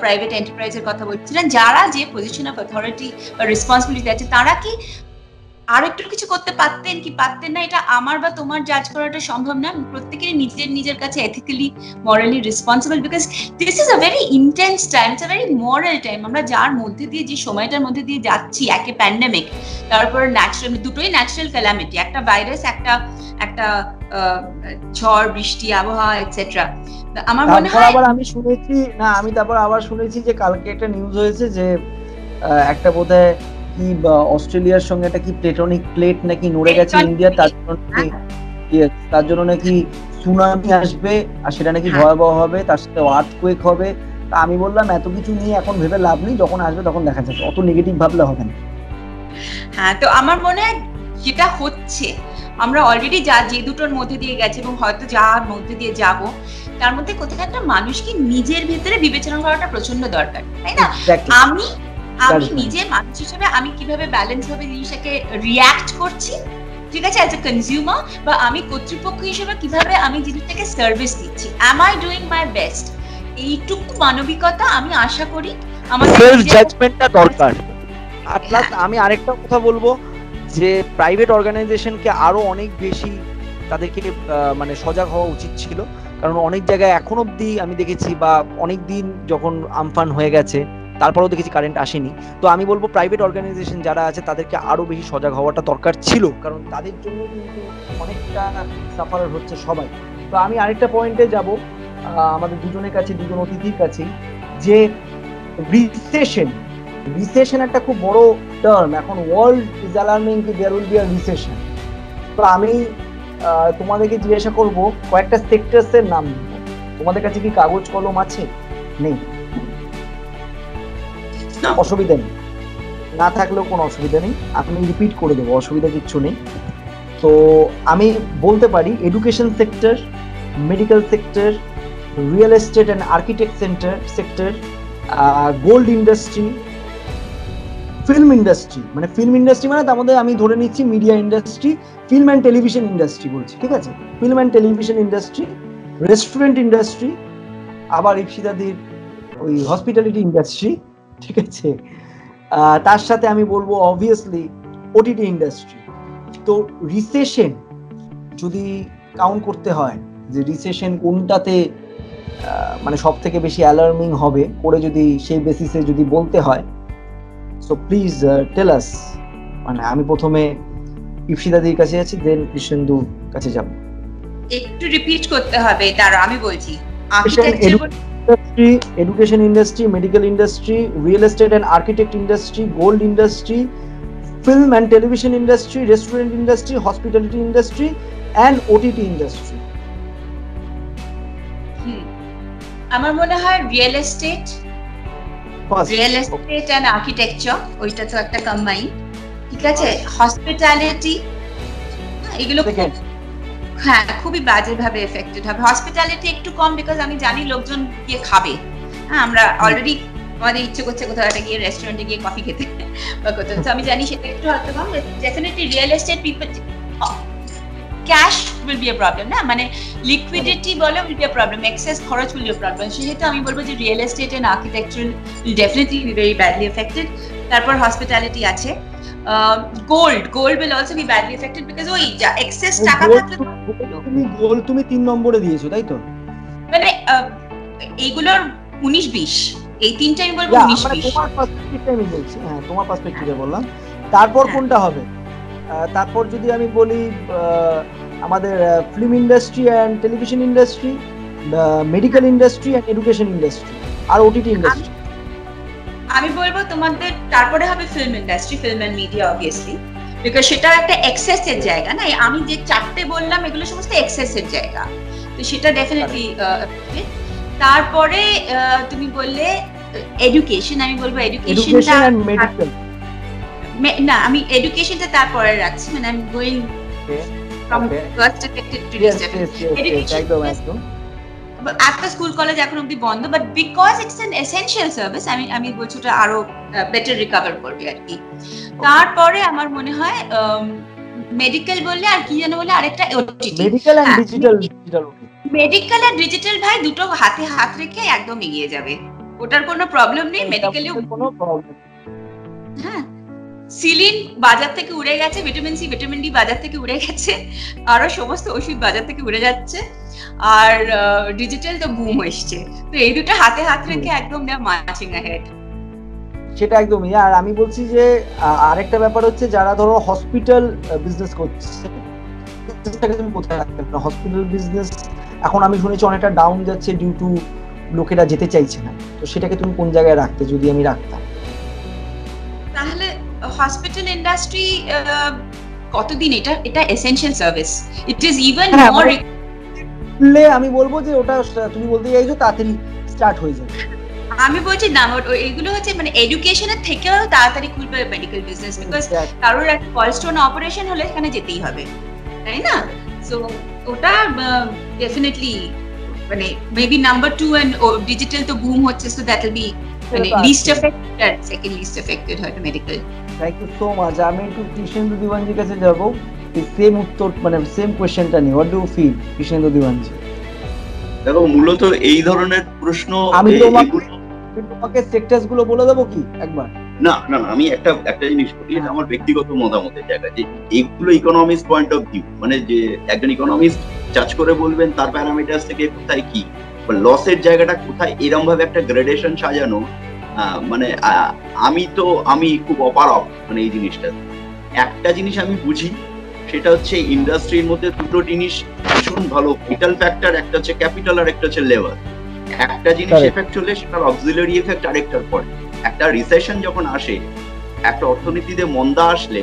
প্রাইভেট এন্টারপ্রাইজের কথা বলছিলাম, যারা যে পজিশন অফ অথরিটি বা রেসপন্সিবিলিটি আছে, তারা কি আর একটু কিছু করতে পারতেন কি পারতেন না, এটা আমার বা তোমার জাজ করাটা সম্ভব না। প্রত্যেকেরই নিজের কাছে ethically morally responsible, because this is a very intense time, it's a very moral time. আমরা যার মধ্যে দিয়ে, যে সময়টার মধ্যে দিয়ে যাচ্ছি, একে প্যান্ডেমিক, তারপর ন্যাচারাল, দুটোই ন্যাচারাল ক্যালামিটি, একটা ভাইরাস, একটা ঝড় বৃষ্টি আবহাওয়া এটসেট্রা। আমার মনে হয় আবার আমি শুনেছি না, আমি তারপর আবার শুনেছি যে কালকে একটা নিউজ হয়েছে যে একটা বোধহয় কি অস্ট্রেলিয়ার সঙ্গে একটা কি প্লেটনিক প্লেট নাকি নড়ে গেছে ইন্ডিয়া, তার জন্য নাকি সুনামি আসবে, আর সেটা নাকি ভয়াবহ হবে, তার সাথে আর্থকুয়েক হবে। তা আমি বললাম এত কিছু নিয়ে এখন ভেবে লাভ নেই, যখন আসবে তখন দেখা যাবে, অত নেগেটিভ ভাবলে হবে না। হ্যাঁ, তো আমার মনে হয় যেটা হচ্ছে, আমরা অলরেডি যে দুটোর মধ্যে দিয়ে গেছে এবং হয়তো যার মধ্যে দিয়ে যাব, তার মধ্যে কোথাও একটা মানুষকে নিজের ভেতরে বিবেচনা করাটা প্রচন্ড দরকার, তাই না? আমি নিজের মানুষ হিসেবে আমি কিভাবে ব্যালেন্স ভাবে জিনিসটাকে রিঅ্যাক্ট করছি, ঠিক আছে, অ্যাজ এ কনজিউমার, বা আমি কর্তৃপক্ষ হিসেবে কিভাবে আমি জিনিসটাকে সার্ভিস দিচ্ছি, am I doing my best, এইটুকু মানবিকতা আমি আশা করি আমাদের সেলফ জাজমেন্টটা দরকার। আর প্লাস আমি আরেকটা কথা বলবো যে প্রাইভেট অর্গানাইজেশনকে আরো অনেক বেশি তাদেরকে মানে সজাগ হওয়া উচিত ছিল, কারণ অনেক জায়গায় এখন অব্দি আমি দেখেছি, বা অনেক দিন যখন আমফান হয়ে গেছে তারপরেও দেখেছি কারেন্ট আসেনি। তো আমি বলবো প্রাইভেট অর্গানাইজেশন যারা আছে তাদেরকে আরো বেশি সজাগ হওয়াটা দরকার ছিল, কারণ তাদের জন্য কিন্তু অনেকটা সাফার হচ্ছে সবাই। তো আমি আরেকটা পয়েন্টে যাব, আমাদের দুজনের কাছে, দুজন অতিথির কাছে, যে রিসেশন একটা খুব বড় টার্ম এখন, ওয়ার্ল্ড ইজ অ্যালার্মিং কি there will be a recession. তো আমি তোমাদেরকে জিজ্ঞাসা করব কয়েকটা সেক্টরস এর নাম। তোমাদের কাছে কি কাগজ কলম আছে? নেই? অসুবিধা নেই, না থাকলেও কোনো অসুবিধা নেই, আমি রিপিট করে দেবো, অসুবিধা কিচ্ছু নেই। তো আমি বলতে পারি education sector, medical sector, real estate and architect sector, gold industry, film industry. মানে ফিল্ম ইন্ডাস্ট্রি মানে তার মধ্যে আমি ধরে নিচ্ছি media industry, film and television industry বলছি, ঠিক আছে, film and television industry, restaurant industry, আবার ইপসিতাদির ওই হসপিটালিটি ইন্ডাস্ট্রি, ঠিক আছে, তার সাথে আমি বলবো অবভিয়াসলি ওটিটি ইন্ডাস্ট্রি। তো রিসেশন যদি কাউন্ট করতে হয় যে রিসেশন কোনটাতে মানে সব থেকে বেশি অ্যালার্মিং হবে করে, যদি সেই বেসিসে যদি বলতে হয়, সো প্লিজ টেল আস। মানে আমি প্রথমে ইপসিতাদির কাছে আছি, দেন কৃষ্ণেন্দুর কাছে যাব। একটু রিপিট করতে হবে, তার আমি বলছি education industry, medical industry, real estate and architect industry, gold industry, film and television industry, restaurant industry, hospitality industry and OTT industry. আমার মনে হয় রিয়েল এস্টেট অ্যান্ড আর্কিটেকচার, ওইটা তো একটা কম্বাইন, ঠিক আছে। হসপিটালিটি, এগুলো হ্যাঁ খুবই বাজে ভাবে এফেক্টেড হবে। হসপিটালিটি একটু কম, বিকজ আমি জানি লোকজন গিয়ে খাবে। হ্যাঁ, আমরা অলরেডি আমাদের ইচ্ছে করছে কোথাও একটা গিয়ে রেস্টুরেন্টে গিয়ে কফি খেতে বা কোথাও, তো আমি জানি সেটা একটু হয়তো কম। Definitely real estate people, cash will be a problem, না মানে লিকুইডিটি বলে will be a problem, excess খরচ উইল বি এ প্রবলেম। সেহেতু আমি বলবো যে real estate and architecture will definitely be very badly affected. তারপর হসপিটালিটি আছে, gold will also be badly affected because ওই যা এক্সেস টাকা থাকলে তুমি 3 নম্বরে দিয়েছো, তাই তো? মানে এইগুলোর 19-20, এই তিনটা আমি বলবো 19-20। তোমার পার্সপেক্টিভে আমি বলছি, হ্যাঁ তোমার পার্সপেক্টিভে বললাম। তারপর কোনটা হবে? তারপর যদি আমি বলি আমাদের film industry and television industry, medical industry and education industry, আর ওটিটি ইন্ডাস্ট্রি। আমি বলবো তোমাদের তারপরে হবে film industry, film and media obviously, because সেটা একটা এক্সেসের জায়গা, না আমি যে চারটে বললাম এগুলো সমস্ত এক্সেসের জায়গা, তো সেটা ডেফিনেটলি। তারপরে তুমি বললে এডুকেশন, আমি বলবো এডুকেশনটা না, আমি এডুকেশনটা তারপরে রাখছি, মানে I am going from first affected to least affected. একটা স্কুল কলেজ এখন অব্দি বন্ধ, but because it's an essential service আমি বলছি ওটা আরো বেটার রিকভার করবে আর কি। তারপরে আমার মনে হয় মেডিকেল বললে আর কি যেন বলে আরেকটা মেডিকেল এন্ড ডিজিটাল মেডিকেল আর ডিজিটাল ভাই দুটো হাতে হাত রেখে একদম এগিয়ে যাবে, ওটার কোনো প্রবলেম নেই। মেডিকেলেও কোনো প্রবলেম, হ্যাঁ সিলিন বাজার থেকে উড়ে গেছে, ভিটামিন সি ভিটামিন ডি বাজার থেকে উড়ে গেছে, আরো সমস্ত ওষুধ বাজার থেকে উড়ে যাচ্ছে, আর ডিজিটাল তো বুম এসছে। তো এই দুটো হাতে হাত রেখে একদম না মার্চিং অ্যাহেড। সেটা একদমই। আর আমি বলছি যে আরেকটা ব্যাপার হচ্ছে যারা ধরো হসপিটাল বিজনেস করছে, তুমি কোথায় রাখতে পারো? হসপিটাল বিজনেস এখন আমি শুনেছি অনেকটা ডাউন যাচ্ছে ডিউ টু লোকেরা যেতে চাইছে না, তো সেটাকে তুমি কোন জায়গায় রাখতে যদি আমি রাখতাম? তাহলে হসপিটাল ইন্ডাস্ট্রি কতদিন এটা essential service, it is even more. আমি বলবো যে ওটা তুমি বলতে চাইছো তাড়াতাড়ি স্টার্ট হয়ে যাবে। আমি বলছি না, এগুলো হচ্ছে মানে এডুকেশনের থেকেও তাড়াতাড়ি খুলবে মেডিকেল বিজনেস, বিকজ কারোর একটা কলস্টোন অপারেশন হলে এখানে যেতেই হবে, তাই না? সো ওটা ডেফিনেটলি মানে মেবি নাম্বার 2 এন্ড ডিজিটাল তো বুম হচ্ছে, সো দ্যাট উইল বি মানে least affected, second least affected হয় medical. Thank you so much. আমি একটু কৃষ্ণেন্দু দিওয়ানজির কাছে যাবো, সেম উত্তর মানে সেম কোশ্চেনটা নিয়ে। What do you feel Krishnendu Dewanji? দেখো মূলত এই ধরনের প্রশ্ন আমি তোমাকে সেক্টরস গুলো বলে দেবো কি একবার? না না আমি একটা জিনিস বলি, এটা আমার ব্যক্তিগত মতামতের জায়গা, যে এইগুলো ইকোনমিক্স পয়েন্ট অফ ভিউ, মানে যে একজন ইকোনমিস্ট জাজ করে বলবেন তার প্যারামিটারস থেকে কোথায় কি লসের জায়গাটা কোথায়, এরকম ভাবে একটা গ্রেডেশন সাজানো, মানে আমি খুব অপারক মানে এই জিনিসটা। একটা জিনিস আমি বুঝি, সেটা হচ্ছে ইন্ডাস্ট্রির মধ্যে দুটো জিনিস ভীষণ ভালো ভিটাল ফ্যাক্টর, একটা হচ্ছে ক্যাপিটাল আর একটা হচ্ছে লেবার। একটা জিনিস এফেক্ট হলে সেটার অক্সিলারি এফেক্ট আরেকটার পরে। একটা রিসেশন যখন আসে, একটা অর্থনীতিতে মন্দা আসলে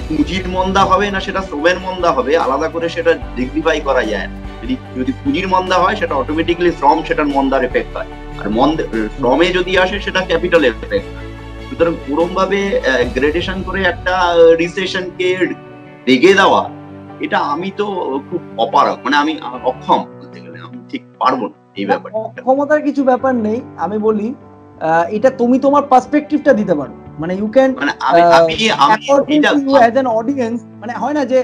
পুঁজির মন্দা হবে না সেটা শ্রমের মন্দা হবে, আলাদা করে সেটা ডিগনিফাই করা যায় না। যদি পুঁজির মন্দা হয় সেটা অটোমেটিক্যালি শ্রম সেটার মন্দার এফেক্ট হয়, আর শ্রমে যদি আসে সেটা ক্যাপিটালের এফেক্ট হয়। সুতরাং ওরম ভাবে গ্রেডেশন করে একটা রিসেশনকে রেগে দেওয়া, এটা আমি তো খুব অপারক, মানে আমি অক্ষম বলতে গেলে, আমি ঠিক পারবো না এই ব্যাপারটা। অক্ষমতার কিছু ব্যাপার নেই, আমি বলি এটা তুমি তোমার পার্সপেক্টিভটা দিতে পারো, মানে you can as an audience, মানে হয় না যে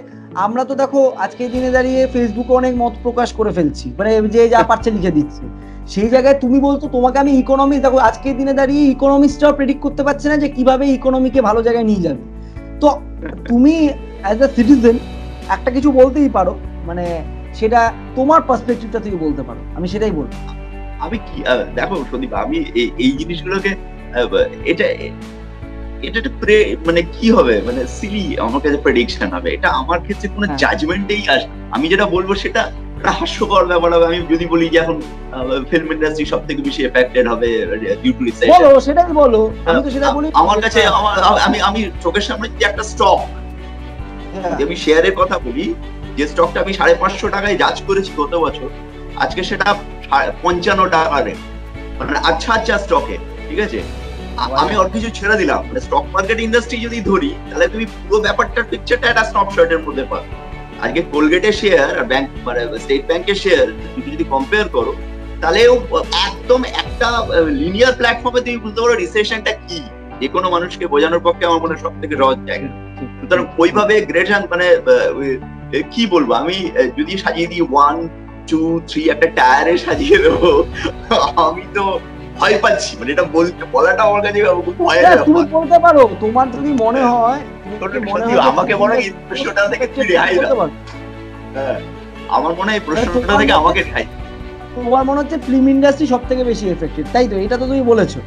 আমরা তো দেখো আজকের দিনে দাঁড়িয়ে ফেসবুকে অনেক মত প্রকাশ করে ফেলছি, মানে যে যা পারছে লিখে দিচ্ছে। সেই জায়গায় তুমি বলতো তোমাকে আমি ইকোনমিক্স, দেখো আজকের দিনে দাঁড়িয়ে ইকোনমিক্সটাও প্রেডিক্ট করতে পারছে না যে কিভাবে ইকোনমিকে ভালো জায়গায় নিয়ে যাবে। তো তুমি অ্যাজ আ সিটিজেন একটা কিছু বলতেই পারো, মানে সেটা তোমার পার্সপেক্টিভটা থেকে বলতে পারো, আমি সেটাই বলবো। আমি কি দেখো সন্দীপ, আমি এই জিনিসগুলোকে এটা মানে কি হবে, মানে সিলি আমার কাছে প্রেডিকশন হবে, এটা আমার ক্ষেত্রে কোনো জাজমেন্টেই আসে। আমি যেটা বলবো সেটা হাস্যকর ব্যাপার হবে। আমি যদি বলি যে এখন ফিল্ম ইন্ডাস্ট্রি সব থেকে বেশি এফেক্টেড হবে ডিউ টু রিসেশন, বলো সেটাই বলো। আমি তো সেটা বলি, আমার কাছে আমি চোখের সামনে যে একটা স্টক, আমি শেয়ারের কথা বলি, যে স্টকটা আমি 550 টাকায় জাজ করেছি গত বছর, আজকে সেটা 55 টাকা রেট, মানে আচ্ছা স্টকে, ঠিক আছে। আমি আর কিছু ছেড়ে দিলাম, মানে স্টক মার্কেট ইন্ডাস্ট্রি যদি ধরি, তাহলে তুমি পুরো ব্যাপারটার পিকচারটা একটা স্ন্যাপশটের মধ্যে পাবে। আজকে কোলগেটের শেয়ার আর ব্যাংক মানে স্টেট ব্যাংকের শেয়ার যদি কম্পেয়ার করো, তাহলে একদম একটা লিনিয়ার প্ল্যাটফর্মে তুমি বুঝতে পারো রিসেশনটা কি। যে কোনো মানুষকে বোঝানোর পক্ষে আমার মনে হয় সব থেকে সহজ জায়গা। সুতরাং ওইভাবে গ্রেডেশন মানে কি বলবো, আমি যদি সাজিয়ে দিই 1 2 3 একটা টায়ারে সাজিয়ে দেবো, আমি তো ভয় পাচ্ছি, মানে এটা বলাটা আমার কাছে খুব ভয়ের ব্যাপার। তুমি বলতে পারো তোমার যদি মনে হয়, আমাকে মনে হয় এই প্রশ্নটা থেকে রেহাই দাও। আমার মনে হয় এই প্রশ্নটা থেকে আমাকে রেহাই। তোমার মনে হচ্ছে ফিল্ম ইন্ডাস্ট্রি সব থেকে বেশি এফেক্টেড, তাই তো? এটা তো তুমি বলেছো।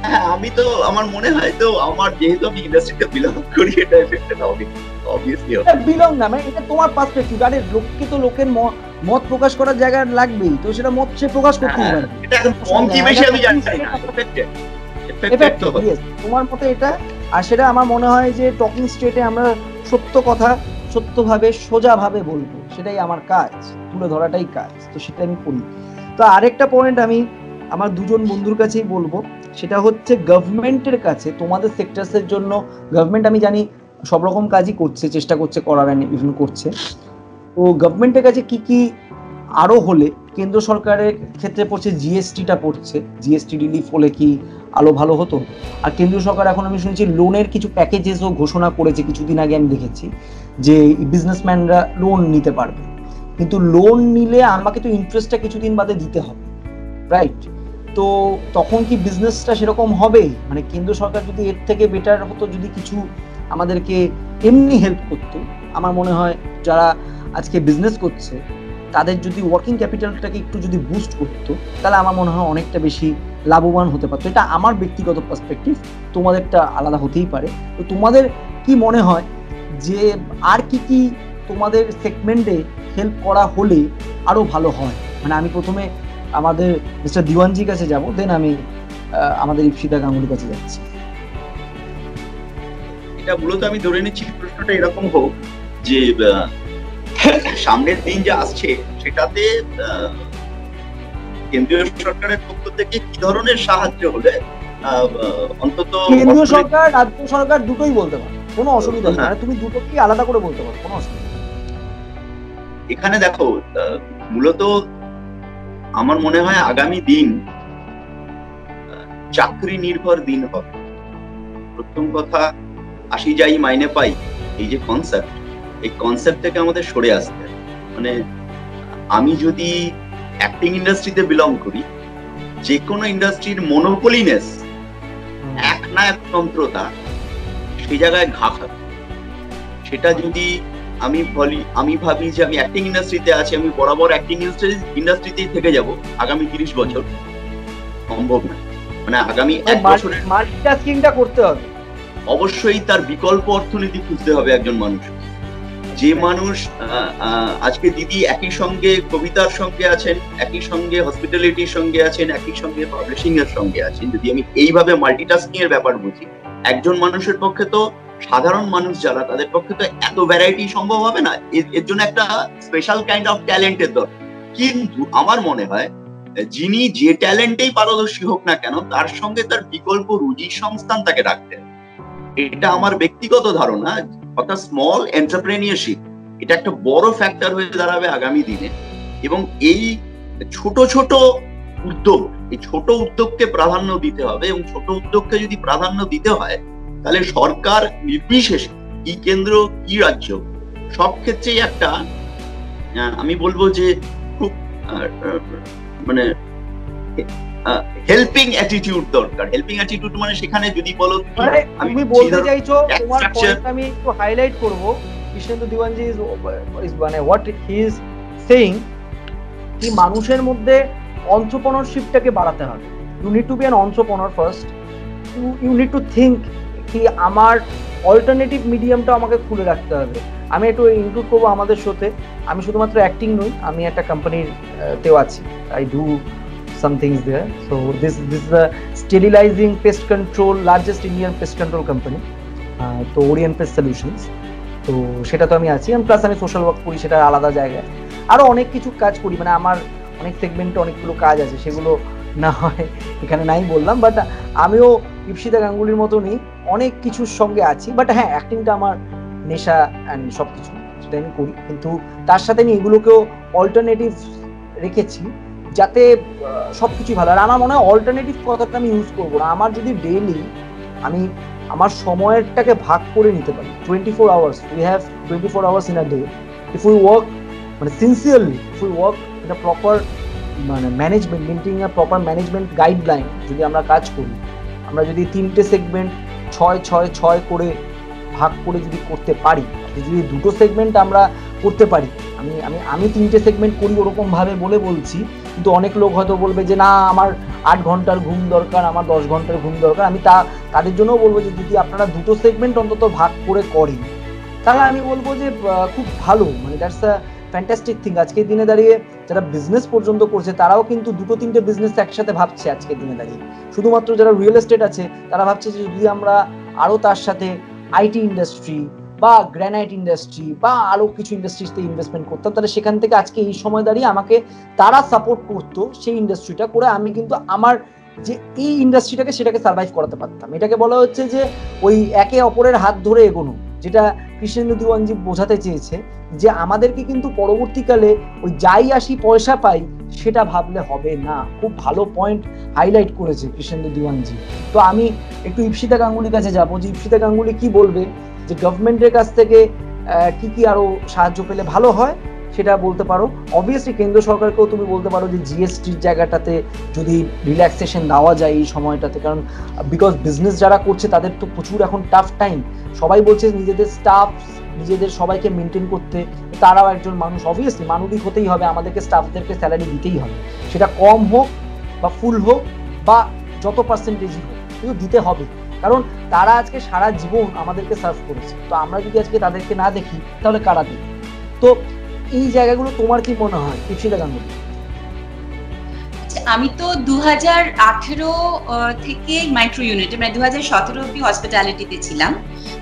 হ্যাঁ, আমি তো আমার মনে হয় তো আমার যেহেতু আমি ইন্ডাস্ট্রিতে বিলং করি, এটা এফেক্টেড হবে অবভিয়াসলি। এটা বিলং না, মানে এটা তোমার পার্সপেক্টিভ। আরে লোককে তো লোকের মত প্রকাশ করার জায়গা লাগবেই, তো সেটা মত সে প্রকাশ করতেই পারে। এটা এখন কম কি বেশি আমি জানি না, এফেক্টেড তোমার মতে এটা। আর সেটা আমার মনে হয় যে টকিং স্ট্রেটে আমরা সত্য কথা সত্যভাবে সোজাভাবে বলবো, সেটাই আমার কাজ, তুলে ধরাটাই কাজ, তো সেটা আমি করি। তো আরেকটা পয়েন্ট আমি আমার দুজন বন্ধুর কাছেই বলবো, সেটা হচ্ছে গভর্নমেন্টের কাছে তোমাদের সেক্টরসের জন্য। গভর্নমেন্ট আমি জানি সব রকম কাজই করছে, চেষ্টা করছে করার, বিভিন্ন করছে। তো গভর্নমেন্টের কাছে কি কি আরো হলে কেন্দ্র সরকারের ক্ষেত্রে পড়ছে জিএসটিটা পড়ছে, জিএসটি রিলিফ হলে কি আলো ভালো হতো। আর কেন্দ্রীয় সরকার এখন আমি শুনছি লোনের কিছু প্যাকেজেসও ঘোষণা করেছে, কিছুদিন আগে আমি দেখেছি যে বিজনেসম্যানরা লোন নিতে পারবে, কিন্তু লোন নিলে আমাকে তো ইন্টারেস্টটা কিছুদিন বাদে দিতে হবে, রাইট? তো তখন কি বিজনেসটা সেরকম হবে? মানে কেন্দ্র সরকার যদি এর থেকে বেটার হতো, যদি কিছু আমাদেরকে এমনি হেল্প করতো, আমার মনে হয় যারা আজকে বিজনেস করছে তাদের যদি ওয়ার্কিং ক্যাপিটালটাকে একটু যদি বুস্ট করতো, তাহলে আমার মনে হয় অনেকটা বেশি লাভবান হতে পারতো। এটা আমার ব্যক্তিগত পার্সপেক্টিভ, তোমাদেরটা আলাদা হতেই পারে। তো তোমাদের কি মনে হয় যে আর কি কি তোমাদের সেগমেন্টে হেল্প করা হলে আরো ভালো হয়? মানে আমি প্রথমে আমাদের মিস্টার দিওয়ানজির কাছে যাব, দেন আমি আমাদের ইপসিতা গাঙ্গুলির কাছে যাচ্ছি। এটা মূলত আমি ধরে নিচ্ছি প্রশ্নটা এরকম হোক যে সামনের দিন যা আসছে সেটাতে কেন্দ্রীয় সরকারের পক্ষ থেকে কি ধরনের সাহায্য হলে অন্তত কেন্দ্রীয় সরকার রাজ্য সরকার দুটোই বলতে পারে, কোনো অসুবিধা নেই, তুমি দুটোকেই আলাদা করে বলতে পারো, কোনো অসুবিধা নেই। এখানে দেখো মূলত আমার মনে হয় আগামী দিন চাকরি নির্ভর দিন হবে। প্রথম কথা, আসি যাই মাইনে পাই, এই যে কনসেপ্ট, এই কনসেপ্ট থেকে আমাদের সরে আসতে, মানে আমি যদি অ্যাক্টিং ইন্ডাস্ট্রিতে বিলং করি, যে কোনো ইন্ডাস্ট্রির মনোপলিনেস, এক না একতন্ত্রতা, সেই জায়গায় ঘা খাবে। সেটা যদি আমি ভাবি যে আমি অ্যাক্টিং ইন্ডাস্ট্রিতে আছি, আমি বরাবর অ্যাক্টিং ইন্ডাস্ট্রিতেই থেকে যাব আগামী 30 বছর, সম্ভব না। মানে আগামী 1 বছরের মাল্টিটাস্কিংটা করতে হবে, অবশ্যই তার বিকল্প অর্থনীতি খুঁজতে হবে একজন মানুষ। যে মানুষ আজকে দিদি একই সঙ্গে কবিতার সঙ্গে আছেন, একই সঙ্গে হসপিটালিটির সঙ্গে আছেন, একই সঙ্গে পাবলিশিং এর সঙ্গে আছেন, যদি আমি এইভাবে মাল্টিটাস্কিং এর ব্যাপার বুঝি, একজন মানুষের পক্ষে তো, সাধারণ মানুষ যারা, তাদের পক্ষে তো এত ভ্যারাইটি সম্ভব হবে না। এর জন্য একটা স্পেশাল কাইন্ড অফ ট্যালেন্টের দরকার। কিন্তু আমার মনে হয় যিনি যে ট্যালেন্টেই পারদর্শী হোক না কেন, তার সঙ্গে তার বিকল্প রুজি সংস্থান তাকে রাখতে হবে। এটা আমার ব্যক্তিগত ধারণা। অর্থাৎ স্মল এন্টারপ্রেনিয়রশিপ এটা একটা বড় ফ্যাক্টর হয়ে দাঁড়াবে আগামী দিনে। এবং এই ছোট ছোট উদ্যোগ, এই ছোট উদ্যোগকে প্রাধান্য দিতে হবে। এবং ছোট উদ্যোগকে যদি প্রাধান্য দিতে হয়, তাহলে সরকার নির্বিশেষে, কি কেন্দ্র কি রাজ্য, সব ক্ষেত্রেই একটা আমি বলবো যে খুব মানে হেল্পিং অ্যাটিটিউড দরকার। হেল্পিং অ্যাটিটিউড মানে সেখানে যদি বলো, তুমি বলতে চাইছো, তোমার পয়েন্ট আমি একটু হাইলাইট করব। কৃষ্ণেন্দু দিওয়ানজি ইজ মানে হোয়াট হি ইজ সেইং, কি মানুষের মধ্যে এন্টারপ্রেনারশিপটাকে বাড়াতে হবে। You need to be an entrepreneur first. You need to think কি আমার অল্টারনেটিভ মিডিয়ামটা আমাকে খুলে রাখতে হবে। আমি একটু ইনক্লুড করবো আমাদের শোতে, আমি শুধুমাত্র অ্যাক্টিং নই, আমি একটা কোম্পানির তেও আছি। I do some things there. So this is the sterilizing pest control, largest Indian pest control company, তো Orient Pest Solutions। তো সেটা তো আমি আছি, প্লাস আমি সোশ্যাল ওয়ার্ক করি, সেটা আলাদা জায়গায় আরো অনেক কিছু কাজ করি। মানে আমার অনেক সেগমেন্টে অনেকগুলো কাজ আছে, সেগুলো না হয় এখানে নাই বললাম, বাট আমিও ইপসিতা গাঙ্গুলির মতনই অনেক কিছুর সঙ্গে আছি। বাট হ্যাঁ, অ্যাক্টিংটা আমার নেশা অ্যান্ড সবকিছু, সেটা আমি করি, কিন্তু তার সাথে আমি এগুলোকেও অল্টারনেটিভ রেখেছি যাতে সবকিছু ভালো। আর আমার মনে হয় অল্টারনেটিভ কথাটা আমি ইউজ করবো না। আমার যদি ডেইলি আমি আমার সময়টাকে ভাগ করে নিতে পারি, 24 hours, we have 24 hours in a day. If we work মানে sincerely, if we work in a proper মানে ম্যানেজমেন্ট, মেইনটেইনিং আ প্রপার ম্যানেজমেন্ট গাইডলাইন যদি আমরা কাজ করি, আমরা যদি 3টে সেগমেন্ট 6 করে ভাগ করে যদি করতে পারি, যদি 2টো সেগমেন্ট আমরা করতে পারি, আমি 3টে সেগমেন্ট করি ওরকম ভাবে বলছি, কিন্তু অনেক লোক হয়তো বলবে যে না, আমার 8 ঘন্টার ঘুম দরকার, আমার 10 ঘন্টার ঘুম দরকার। আমি তাদের জন্য বলবো যে যদি আপনারা 2টো সেগমেন্ট অন্তত ভাগ করে করেন, তাহলে আমি বলবো যে খুব ভালো, মানে দ্যাটস আ ফ্যান্টাস্টিক থিং। আজকের দিনে দাঁড়িয়ে যারা বিজনেস পর্যন্ত করছে, তারাও কিন্তু 2-3টে বিজনেস একসাথে ভাবছে আজকের দিনে দাঁড়িয়ে। শুধুমাত্র যারা রিয়েল এস্টেট আছে, তারা ভাবছে যে যদি আমরা আরো তার সাথে আইটি ইন্ডাস্ট্রি বা গ্র্যানাইট ইন্ডাস্ট্রি বা আরো কিছু ইন্ডাস্ট্রিতে ইনভেস্টমেন্ট করতাম, তাহলে সেখান থেকে আজকে এই সময় দাঁড়িয়ে আমাকে তারা সাপোর্ট করতো, সেই ইন্ডাস্ট্রিটা করে আমি কিন্তু আমার যে এই ইন্ডাস্ট্রিটাকে সেটাকে সার্ভাইভ করাতে পারতাম। এটাকে বলা হচ্ছে যে ওই একে অপরের হাত ধরে এগোনো, যেটা কৃষ্ণেন্দু দিওয়ানজি বোঝাতে চেয়েছে, যে আমাদেরকে কিন্তু পরবর্তীকালে ওই যাই আসি পয়সা পাই সেটা ভাবলে হবে না। খুব ভালো পয়েন্ট হাইলাইট করেছে কৃষ্ণেন্দু দিওয়ানজি। তো আমি একটু ইপসিতা গাঙ্গুলির কাছে যাবো, যে ইপসিতা গাঙ্গুলি কি বলবে যে গভর্নমেন্টের কাছ থেকে কি কি আরো সাহায্য পেলে ভালো হয় সেটা বলতে পারো। অবভিয়াসলি কেন্দ্র সরকারকেও তুমি বলতে পারো যে জিএসটির জায়গাটাতে যদি রিল্যাক্সেশন দেওয়া যায় এই সময়টাতে, কারণ বিকজ বিজনেস যারা করছে তাদের তো প্রচুর এখন টাফ টাইম। সবাই বলছে নিজেদের স্টাফ নিজেদের সবাইকে মেনটেন করতে, তারাও একজন মানুষ, অবভিয়াসলি মানবিক হতেই হবে, আমাদেরকে স্টাফদেরকে স্যালারি দিতেই হবে, সেটা কম হোক বা ফুল হোক বা যত পার্সেন্টেজই হোক, কিন্তু দিতে হবে, কারণ তারা আজকে সারা জীবন আমাদেরকে সার্ভ করেছে। তো আমরা যদি আজকে তাদেরকে না দেখি তাহলে কারা দেখি? তো এই জায়গাগুলো তোমার কি মনে হয় ইপসিতা গাঙ্গুলি? আমি তো 2018 থেকে মাইক্রো ইউনিটে, মানে 2017 অব্দি হসপিটালিটিতে ছিলাম।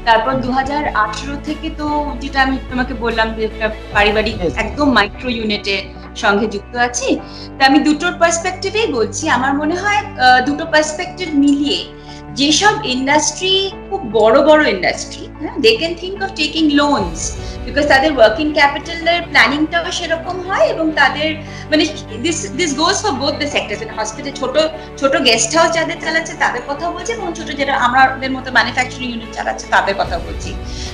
তারপর 2018 থেকে তো যেটা আমি তোমাকে বললাম যে একটা পারিবারিক একদম মাইক্রো ইউনিটের সঙ্গে যুক্ত আছি। তা আমি দুটোর পার্সপেক্টিভেই বলছি। আমার মনে হয় দুটো পার্সপেক্টিভ মিলিয়ে যেসব ইন্ডাস্ট্রি খুব বড় বড় industry, they can think of taking loans, because তাদের ওয়ার্কিং ক্যাপিটালের প্ল্যানিংটাও সেরকম হয়, এবং তাদের মানে this goes for both the sectors. Hospital ছোট ছোট গেস্ট হাউস যাদের চালাচ্ছে তাদের কথা বলছি, এবং ছোট যারা আমাদের মতো ম্যানুফ্যাকচারিং ইউনিট চালাচ্ছে তাদের কথা বলছি,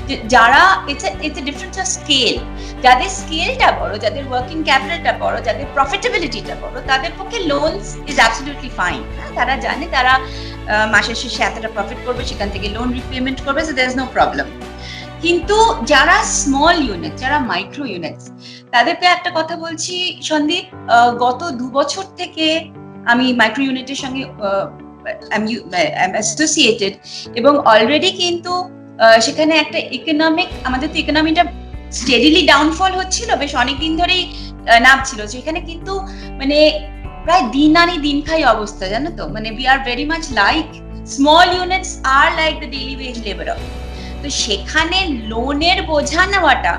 যে যারা it's a difference of scale. যাদের স্কেলটা বড়, যাদের ওয়ার্কিং ক্যাপিটালটা বড়, যাদের প্রফিটেবিলিটিটা বড়, তাদের পক্ষে লোনস ইজ অ্যাবসলিউটলি ফাইন। তারা জানে তারা মাসের শেষে এতটা প্রফিট করবে, সেখান থেকে লোন রিপেমেন্ট করবে, so there is no problem. কিন্তু যারা স্মল ইউনিট, যারা মাইক্রো ইউনিটস, তাদেরকে একটা কথা বলছি সন্দীপ, গত 2 বছর থেকে আমি মাইক্রো ইউনিটের সঙ্গে অ্যাসোসিয়েটেড, এবং অলরেডি কিন্তু সেখানে একটা ইকোনমিক, আমাদের তো ইকোনমিটা স্টেডিলি ডাউনফল হচ্ছিল, বেশ অনেকদিন ধরেই নামছিল, সেখানে কিন্তু মানে প্রায় দিন আনি দিন খাই অবস্থা, জানো তো, মানে we are very much like small units আর like the daily wage labourer. তো সেখানে লোনের বোঝা নেওয়াটা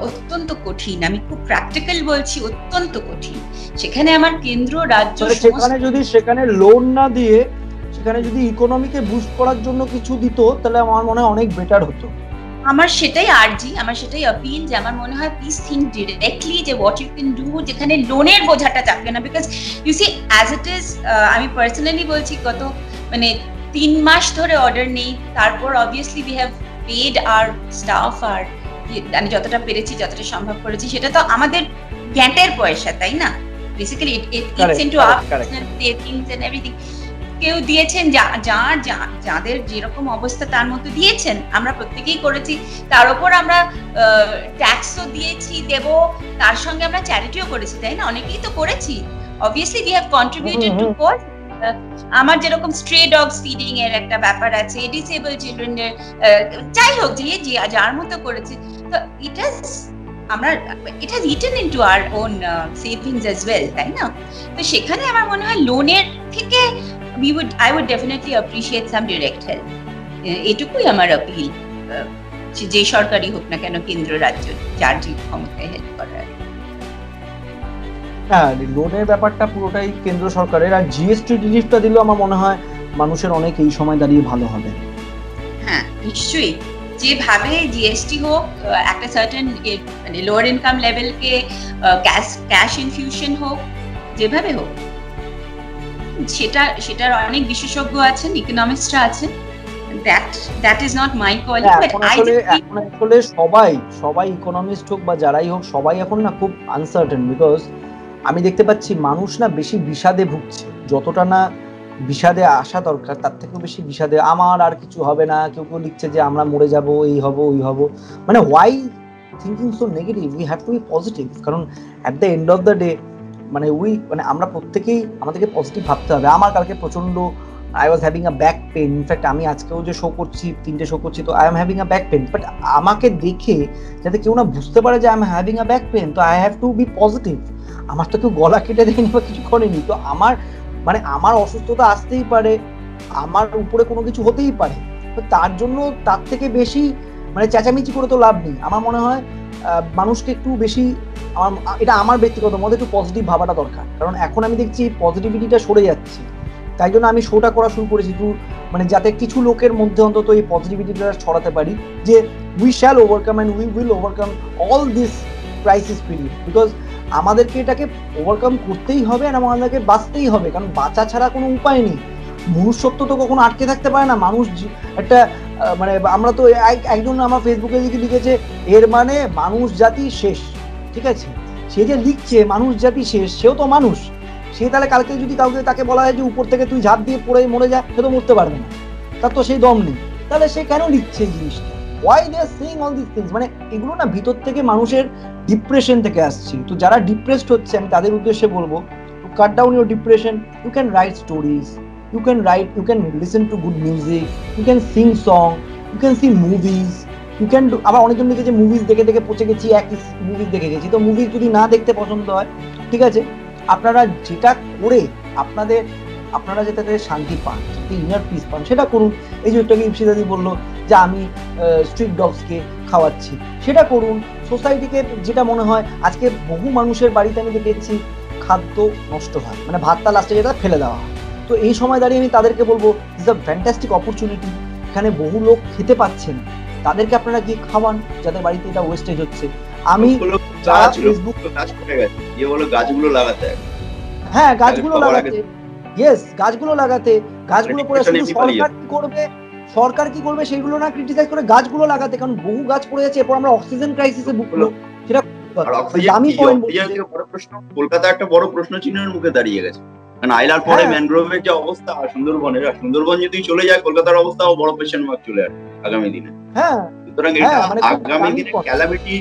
অত্যন্ত কঠিন। আমি খুব প্র্যাকটিক্যাল বলছি, অত্যন্ত কঠিন। সেখানে আমার কেন্দ্র রাজ্য সেখানে লোন না দিয়ে সেখানে যদি ইকোনমিকে বুস্ট করার জন্য কিছু দিত, তাহলে আমার মনে হয় অনেক বেটার হতো। আমার সেটাই আর্জি, আমার সেটাই আপিল, যে আমার মনে হয় প্লিজ থিঙ্ক ডিরেক্টলি যে হোয়াট ইউ ক্যান ডু, যেখানে লোনের বোঝাটা চাপবে না। Because you see as it is, আমি পার্সোনালি বলছি, গত মানে 3 মাস ধরে অর্ডার নেই। তারপর obviously we have paid our staff, আর আমি যতটা পেরেছি, যতটা সম্ভব করেছি, সেটা তো আমাদের গ্যান্টের পয়সা, তাই না? Basically it's into our personal savings and everything. কেউ দিয়েছেন যাদের যেরকম অবস্থা তার মতো দিয়েছেন, আমরা প্রত্যেকেই করেছি। তার উপর আমরা ট্যাক্সও দিয়েছি, দেব, তার সঙ্গে আমরা চ্যারিটিও করেছি, তাই না? অনেকেই তো করেছি। Obviously we have contributed to cause. আমার যেরকম স্ট্রে ডগস ফিডিং এর একটা ব্যাপার আছে, ডিসেবল চিলড্রেনের, যাই হোক, যে যার মতো করেছে, তো it has eaten into our own savings as well, তাই না? তো সেখানে আমার মনে হয় লোনের থেকে I would definitely appreciate some direct help. এটুকুই আমার আপিল, যে সরকারি হোক না কেন, কেন্দ্র রাজ্য, যার যে ক্ষমতায় হেল্প করার। হ্যাঁ, লোনের ব্যাপারটা পুরোটাই কেন্দ্র সরকারের, আর জিএসটি রিলিফটা দিলেও আমার মনে হয় মানুষের অনেক এই সময় দাঁড়িয়ে ভালো হবে। হ্যাঁ, নিশ্চয়ই। যেভাবে জিএসটি হোক, একটা সার্টেন মানে লোয়ার ইনকাম লেভেলকে ক্যাশ ইনফিউশন হোক, যেভাবে হোক, সেটার অনেক বিশেষজ্ঞ আছেন, ইকোনমিস্টরা আছেন। That is not my calling, but I আসলে সবাই ইকোনমিস্ট হোক বা যারাই হোক, সবাই এখন না খুব আনসার্টেন, বিকজ আমি দেখতে পাচ্ছি মানুষ না বেশি বিষাদে ভুগছে। যতটা না বিষাদে আসা দরকার, তার থেকেও বেশি বিষাদে আমার আর কিছু হবে না। কেউ কেউ লিখছে যে আমরা মরে যাব, এই হব, ওই হব। মানে why thinking so negative? We have to be positive, কারণ at the end of the day মানে আমরা প্রত্যেকেই আমাদেরকে পজিটিভ ভাবতে হবে। আমার কালকে প্রচন্ড I was having a back pain. In fact আমি আজকেও যে শো করছি, 3টে শো করছি, তো I am having a back pain. But আমাকে দেখে যাতে কেউ না বুঝতে পারে যে I am having a back pain, তো I have to be positive. আমার তো কেউ গলা কেটে দেয়নি বা কিছু করেনি। তো আমার অসুস্থতা আসতেই পারে, আমার উপরে কোনো কিছু হতেই পারে, তো তার জন্য তার থেকে বেশি মানে চেঁচামেচি করে তো লাভ নেই। আমার মনে হয় মানুষকে একটু বেশি, এটা আমার ব্যক্তিগত মতে, একটু পজিটিভ ভাবাটা দরকার। কারণ এখন আমি দেখছি পজিটিভিটিটা সরে যাচ্ছে, তাই জন্য আমি শোটা করা শুরু করেছি, মানে যাতে কিছু লোকের মধ্যে অন্তত এই পজিটিভিটিটা ছড়াতে পারি, যে we shall overcome and we will overcome all this crisis period. Because আমাদেরকে এটাকে ওভারকাম করতেই হবে আর আমাদেরকে বাঁচতেই হবে, কারণ বাঁচা ছাড়া কোনো উপায় নেই। মনুষ্যত্ব তো কখনো আটকে থাকতে পারে না। মানুষ একটা মানে আমরা তো একজন আমার ফেসবুকে লিখেছে এর মানে মানুষ জাতি শেষ, ঠিক আছে? সে যে লিখছে মানুষ জাতি শেষ, সেও তো মানুষ। সে তাহলে কালকে যদি কাউকে তাকে বলা হয় যে উপর থেকে তুই ঝাঁপ দিয়ে পড়ে মরে যা, সে তো মরতে পারবে না, তার তো সেই দম নেই। তাহলে সে কেন লিখছে এই জিনিসটা? Why they are saying all these things? মানে এগুলো না ভিতর থেকে মানুষের ডিপ্রেশন থেকে আসছে। তো যারা ডিপ্রেসড হচ্ছে আমি তাদের উদ্দেশ্যে বলবো, to cut down your depression, you can write stories, you can listen to good music, you can sing song, you can see movies, you can do, আবার অনেকজন লিখেছে মুভিজ দেখে দেখে পচে গেছি, একই মুভিজ দেখে গেছি। তো মুভি যদি না দেখতে পছন্দ হয়, ঠিক আছে, আপনারা যেটা করে আপনারা যেটাতে শান্তি পান, ইনার পিস পান, সেটা করুন। এই যে একটু ইপসিদাদি বললো যে আমি স্ট্রিট ডগসকে খাওয়াচ্ছি, সেটা করুন। সোসাইটিকে যেটা মনে হয়, আজকে বহু মানুষের বাড়িতে আমি দেখেছি খাদ্য নষ্ট হয়, মানে ভাতটা লাস্টে যেটা ফেলে দেওয়া হয়। তো এই সময় দাঁড়িয়ে আমি তাদেরকে বলবো ইটস আ ফ্যান্টাস্টিক অপরচুনিটি, এখানে বহু লোক খেতে পাচ্ছে না, তাদেরকে আপনারা গিয়ে খাওয়ান যাদের বাড়িতে এটা ওয়েস্টেজ হচ্ছে। আমি ফেসবুক গাছগুলো লাগাতে, হ্যাঁ গাছগুলো লাগাতে, ইয়েস গাছগুলো লাগাতে, গাছগুলো পরে শুধু সরকার কি করবে সেইগুলো না ক্রিটিসাইজ করে গাছগুলো লাগাতে, কারণ বহু গাছ পড়ে যাচ্ছে। এরপর আমরা অক্সিজেন ক্রাইসিসে ভুগলো, সেটা আমি পয়েন্ট বলছি। কলকাতা একটা বড় প্রশ্ন চিহ্নের মুখে দাঁড়িয়ে গেছে, কারণ আইলার পরে ম্যানগ্রোভের যে অবস্থা, সুন্দরবনের, আর সুন্দরবন যদি চলে যায় কলকাতার অবস্থাও বড় কোয়েশ্চেন মার্ক চলে আসবে আগামী দিনে। হ্যাঁ, সুতরাং এটা আগামী দিনে ক্যালামিটি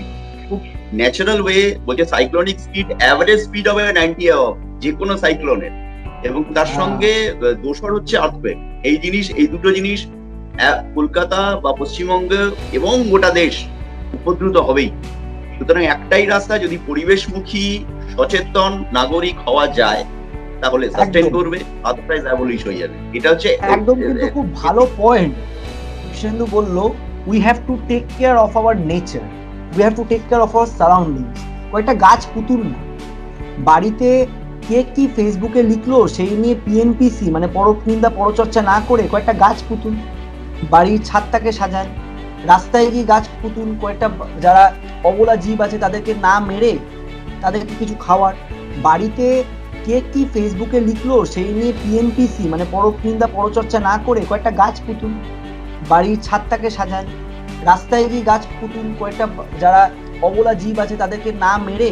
খুব ন্যাচারাল ওয়ে বলছে, সাইক্লোনিক স্পিড, অ্যাভারেজ স্পিড হবে 90 অ্যাবভ যে কোনো সাইক্লোনের, এবং তার সঙ্গে দোসর হচ্ছে আর্থকুয়েক। এই দুটো জিনিস কলকাতা বা পশ্চিমবঙ্গ এবং গোটা দেশ উপদ্রুত হবেই। সুতরাং একটাই রাস্তা, যদি পরিবেশমুখী সচেতন নাগরিক হওয়া যায় তাহলে সাস্টেইন করবে, আদারওয়াইজ অ্যাবলিশ হয়ে যাবে। এটা হচ্ছে একদম কিন্তু খুব ভালো পয়েন্ট কৃষ্ণেন্দু বললো, we have to take care of our nature, we have to take care of our surroundings. কয়েকটা গাছ পুতুল না, বাড়িতে কে কি ফেসবুকে লিখলো সেই নিয়ে পিএনপিসি মানে পরনিন্দা পরচর্চা না করে কয়েকটা গাছ পুতুল, বাড়ির ছাদটাকে সাজান, রাস্তায় গিয়ে গাছ পুতুল, কয়েকটা যারা অবলা জীব আছে তাদেরকে না মেরে তাদেরকে কিছু খাওয়ার, বাড়িতে কে কি ফেসবুকে লিখলো সেই নিয়ে পিএনপিসি মানে পরনিন্দা পরচর্চা না করে কয়েকটা গাছ পুতুল, বাড়ির ছাদটাকে সাজান, রাস্তায় গিয়ে গাছ পুতুল, কয়েকটা যারা অবলা জীব আছে তাদেরকে না মেরে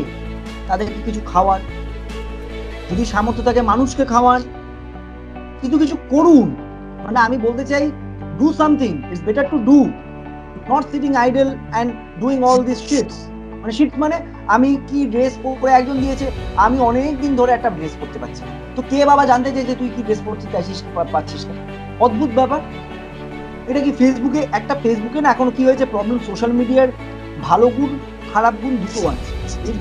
তাদেরকে কিছু খাওয়ার, যদি সামর্থ্য থাকে মানুষকে খাওয়ান, কিন্তু কিছু করুন। মানে আমি বলতে চাই, do something, it's better to do, not sitting idle and doing all this shits. মানে শিট মানে আমি কি ড্রেস পরে একজন দিয়েছে, আমি অনেক দিন ধরে একটা ড্রেস পরতে পারছি না, তো কে বাবা জানতে চাইছে তুই কি ড্রেস পরতে চাইছিস পাচ্ছিস না? অদ্ভুত ব্যাপার। এটা কি ফেসবুকে না এখন কি হয়েছে প্রবলেম, সোশ্যাল মিডিয়ার ভালো গুণ খারাপ গুণ দুটো আছে,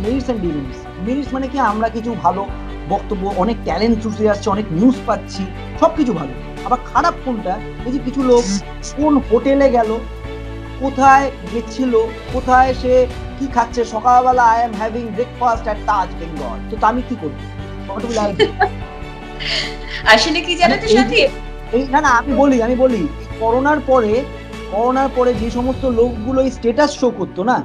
মেরিটস অ্যান্ড ডিমেরিটস। মেরিটস মানে কি আমরা কিছু ভালো বক্তব্য, অনেক ট্যালেন্ট চুষে যাচ্ছে, অনেক নিউজ পাচ্ছি, সবকিছু ভালো। আবার খারাপ কোনটা, এই যে কিছু লোক কোন হোটেলে গেল, কোথায় গেছিল, কোথায় সে কি খাচ্ছে, সকালবেলা I am having breakfast at Taj Bengal, তো আমি কি করব? আসলে কি জানো তো সাথী, এই না আমি বলি করোনার পরে যে সমস্ত লোকগুলো এই স্ট্যাটাস শো করতো না,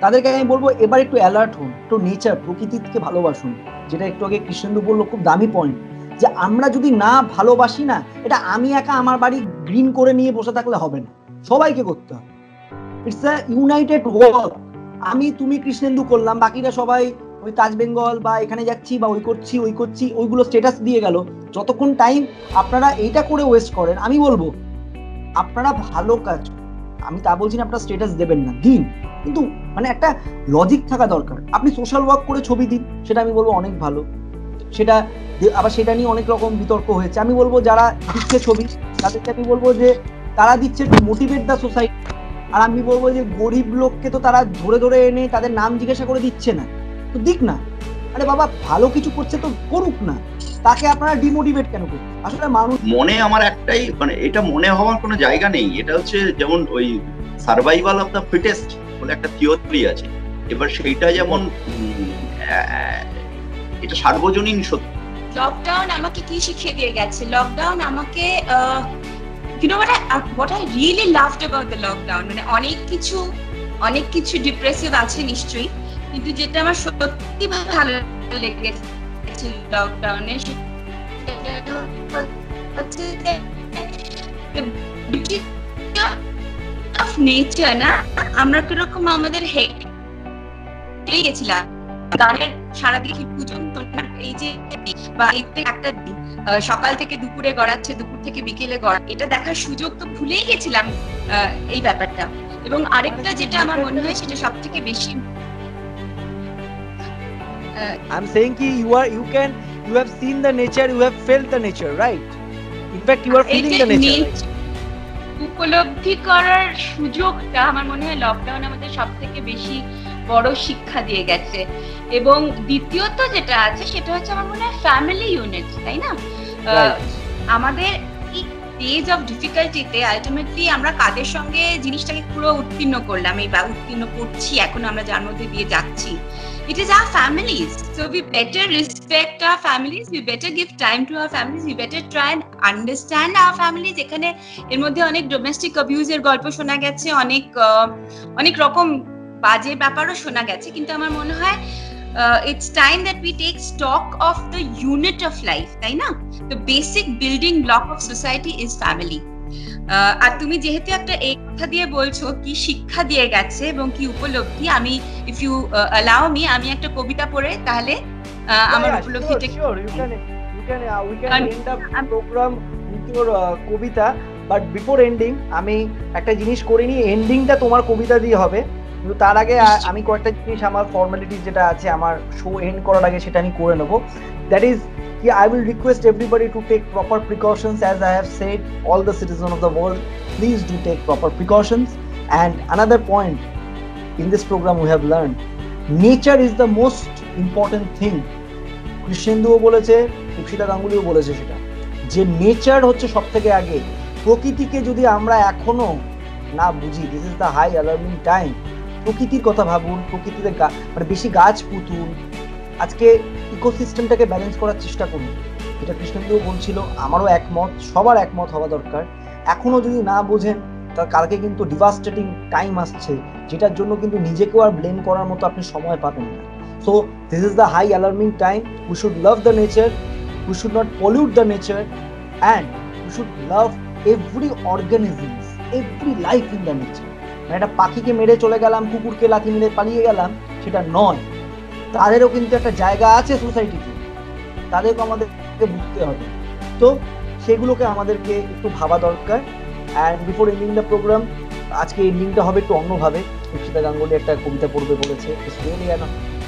তাদেরকে আমি বলবো এবার একটু অ্যালার্ট হন, একটু নেচার প্রকৃতিকে ভালোবাসুন। যেটা একটু আগে কৃষ্ণেন্দু বললো, খুব দামি পয়েন্ট, যে আমরা যদি না ভালোবাসি না, এটা আমি একা আমার বাড়ি গ্রিন করে নিয়ে বসে থাকলে হবে না, সবাইকে করতে হবে। It's a United work. আমি তুমি কৃষ্ণেন্দু করলাম, বাকিরা সবাই ওই তাজ বেঙ্গল বা এখানে যাচ্ছি বা ওই করছি ওইগুলো স্ট্যাটাস দিয়ে গেল। যতক্ষণ টাইম আপনারা এইটা করে ওয়েস্ট করেন, আমি বলবো আপনারা ভালো কাজ, আমি তা বলছি না আপনারা স্ট্যাটাস দেবেন না, দিন, কিন্তু মানে একটা লজিক থাকা দরকার। আপনি সোশ্যাল ওয়ার্ক করে ছবি দিন, সেটা আমি বলবো অনেক ভালো। সেটা আবার সেটা নিয়ে অনেক রকম বিতর্ক হয়েছে। আমি বলবো যারা দিচ্ছে ছবি তাদেরকে আমি বলবো যে তারা দিচ্ছে টু মোটিভেট দ্য সোসাইটি। আর আমি বলবো যে গরিব লোককে তো তারা ধরে এনে তাদের নাম জিজ্ঞাসা করে দিচ্ছে না, তো দিক না। আরে বাবা ভালো কিছু করছে তো করুক না, তাকে আপনারা ডিমোটিভেট কেন করুন? আসলে মানুষ মনে আমার একটাই মানে এটা মনে হওয়ার কোনো জায়গা নেই। এটা হচ্ছে যেমন ওই সার্ভাইভাল অফ দ্য ফিটেস্ট বলে একটা থিওরি আছে। এবার সেইটা যেমন এটা সার্বজনীন সত্য। লকডাউন আমাকে কি শিখিয়ে দিয়ে গেছে? লকডাউন আমাকে you know what I really loved about the lockdown, মানে অনেক কিছু ডিপ্রেসিভ আছে নিশ্চয়ই, কিন্তু যেটা আমার সত্যি ভালো লেগেছে লকডাউনে সেটা হচ্ছে যে অফ নেচার না, আমরা কিরকম আমাদের হেঁটে গেছিলাম গানের সারাদিন পর্যন্ত, এই যে বা একটা সকাল থেকে দুপুরে গড়াচ্ছে, দুপুর থেকে বিকেলে গড়া, এটা দেখার সুযোগ তো ভুলেই গেছিলাম এই ব্যাপারটা। এবং আরেকটা যেটা আমার মনে হয় সেটা সব থেকে বেশি I'm saying ki you have seen the nature, you have felt the nature, right? In fact, you are feeling the nature. উপলব্ধি করার সুযোগটা আমার মনে হয় লকডাউন আমাদের সব থেকে বেশি বড় শিক্ষা দিয়ে গেছে। এবং দ্বিতীয়ত যেটা আছে সেটা হচ্ছে আমার মনে হয় ফ্যামিলি ইউনিট, তাই না? আমাদের এই ডেজ অফ ডিফিকাল্টিতে আলটিমেটলি আমরা কাদের সঙ্গে জিনিসটাকে পুরো উত্তীর্ণ করলাম, এই বা উত্তীর্ণ করছি এখন আমরা যার মধ্যে দিয়ে যাচ্ছি, it is our families. So we better respect our families, we better give time to our families, we better try and understand our families. এখানে এর মধ্যে অনেক ডোমেস্টিক অ্যাবিউজের গল্প শোনা গেছে, অনেক রকম বাজে ব্যাপারও শোনা গেছে, কিন্তু আমার মনে হয় it's time that we take stock of the unit of life, তাই না? The basic building block of society is family. আর তুমি যেহেতু একটা এই কথা দিয়ে বলছো কি শিক্ষা দিয়ে গেছে এবং কি উপলব্ধি, আমি if you allow me আমি একটা কবিতা পড়ে তাহলে আমার উপলব্ধিটা we can end up program with your Kabita, but before ending আমি একটা জিনিস করিনি, এন্ডিংটা তোমার কবিতা দিয়ে হবে, কিন্তু তার আগে আমি কয়েকটা জিনিস আমার ফর্মালিটিস যেটা আছে আমার শো এন্ড করার আগে সেটা আমি করে নেব। That is I will request everybody to take proper precautions. As I have said, all the citizens of the world, please do take proper precautions. And another point in this program we have learned, nature is the most important thing. কৃষ্ণেন্দুও বলেছে, ইপসিতা গাঙ্গুলিও বলেছে সেটা, যে nature হচ্ছে সব থেকে আগে। প্রকৃতিকে যদি আমরা এখনো না বুঝি, this is the high alarming time. প্রকৃতির কথা ভাবুন, প্রকৃতিতে মানে বেশি গাছ পুতুন, আজকে ইকোসিস্টেমটাকে ব্যালেন্স করার চেষ্টা করুন। এটা কৃষ্ণেন্দুও বলছিল, আমারও একমত, সবার একমত হওয়া দরকার। এখনো যদি না বোঝেন তার কালকে কিন্তু ডিভাস্টেটিং টাইম আসছে, যেটার জন্য কিন্তু নিজেকেও আর ব্লেম করার মতো আপনি সময় পাবেন না। So this is the high alarming time. We should love the nature, we should not pollute the nature, and we should love every organisms, every life in the nature. মানে একটা পাখিকে মেরে চলে গেলাম, কুকুরকে লাথি মেরে পালিয়ে গেলাম, সেটা নয়। তাদেরও কিন্তু একটা জায়গা আছে সোসাইটিতে, তাদেরকে আমাদেরকে বুঝতে হবে। তো সেগুলোকে আমাদেরকে একটু ভাবা দরকার। And before ending the programme, আজকে এন্ডিংটা হবে একটু অন্যভাবে। ইপসিতা গাঙ্গুলি একটা কবিতা পড়বে বলেছে। It's really an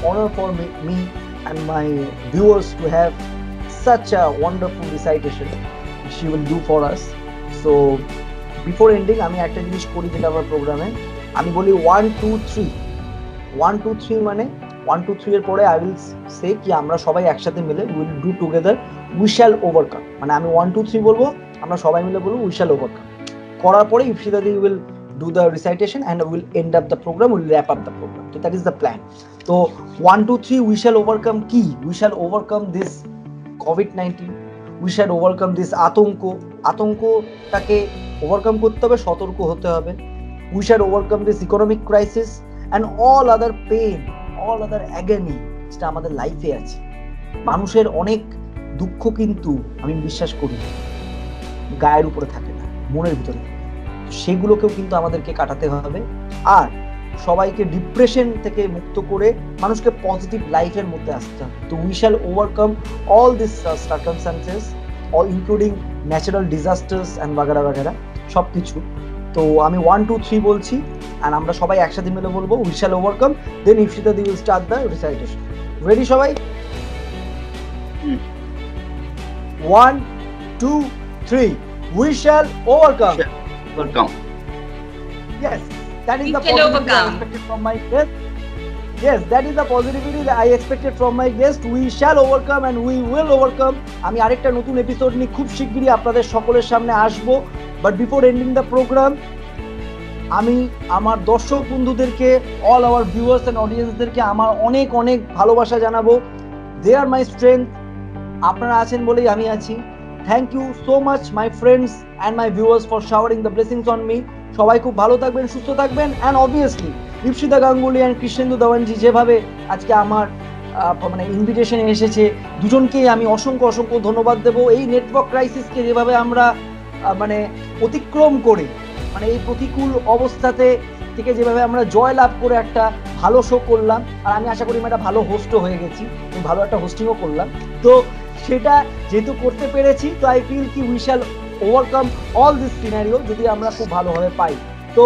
honour for me and my viewers to have such a wonderful recitation she will do for us. So before ending আমি একটা জিনিস করি যেটা আমার প্রোগ্রামে আমি বলি 1 2 3 1 2 3 মানে 1 2 3 এর পরে I will say কি আমরা সবাই একসাথে মিলে we will do together we shall overcome, মানে আমি 1 2 3 বলবো, আমরা সবাই মিলে বলবো we shall overcome। করার পরে ইপসিতা দি will do the recitation and we will end up the program, we will wrap up the program. So that is the plan. So 1 2 3 we shall overcome কি, we shall overcome this COVID-19, we shall overcome this আতঙ্কটাকে overcome করতে হবে, সতর্ক হতে হবে। we shall overcome this economic crisis and all other pain, all other agony যেটা আমাদের লাইফে আছে। মানুষের অনেক দুঃখ কিন্তু আমি বিশ্বাস করি গায়ের উপরে থাকে না, মনের ভিতরে থাকে। সেগুলোকেও কিন্তু আমাদেরকে কাটাতে হবে। আর সবাইকে ডিপ্রেশন থেকে মুক্ত করে মানুষকে পজিটিভ লাইফের মধ্যে আসতে হবে। তো we shall overcome all this circumstances, all including natural disasters and বাগেরা বাগেরা সব কিছু। তো আমি 1 2 3 বলছি আর আমরা সবাই একসাথে মিলে বলবো we shall overcome, then Ipsita di will start the recitation. Ready সবাই? 1 2 3 we shall overcome. Yes, that is the positivity I expected from my guest. Yes, that is the positivity that I expected from my guest. We shall overcome and we will overcome. আমি আরেকটা নতুন episode নিয়ে খুব শিগগিরই আপনাদের সকলের সামনে আসবো। But before ending the programme আমি আমার দর্শক বন্ধুদেরকে, অল আওয়ার ভিউয়ার্স এন্ড অডিয়েন্সদেরকে আমার অনেক অনেক ভালোবাসা জানাবো। দে আর মাই স্ট্রেংথ, আপনারা আছেন বলেই আমি আছি। Thank you so much my friends and my viewers for showering the blessings on me. সবাই খুব ভালো থাকবেন, সুস্থ থাকবেন, and obviously Ipsita Ganguly and Krishnendu Dewanji যেভাবে আজকে আমার মানে ইনভিটেশনে এসেছে, দুজনকেই আমি অসংখ্য অসংখ্য ধন্যবাদ দেবো। এই নেটওয়ার্ক ক্রাইসিসকে যেভাবে আমরা মানে অতিক্রম করে, মানে এই প্রতিকূল অবস্থাতে থেকে যেভাবে আমরা জয় লাভ করে একটা ভালো শো করলাম, আর আমি আশা করি আমি একটা ভালো হোস্টও হয়ে গেছি, আমি ভালো একটা হোস্টিংও করলাম। তো সেটা যেহেতু করতে পেরেছি, তো আই ফিল কি we shall overcome all this scenario যদি আমরা খুব ভালোভাবে পাই। তো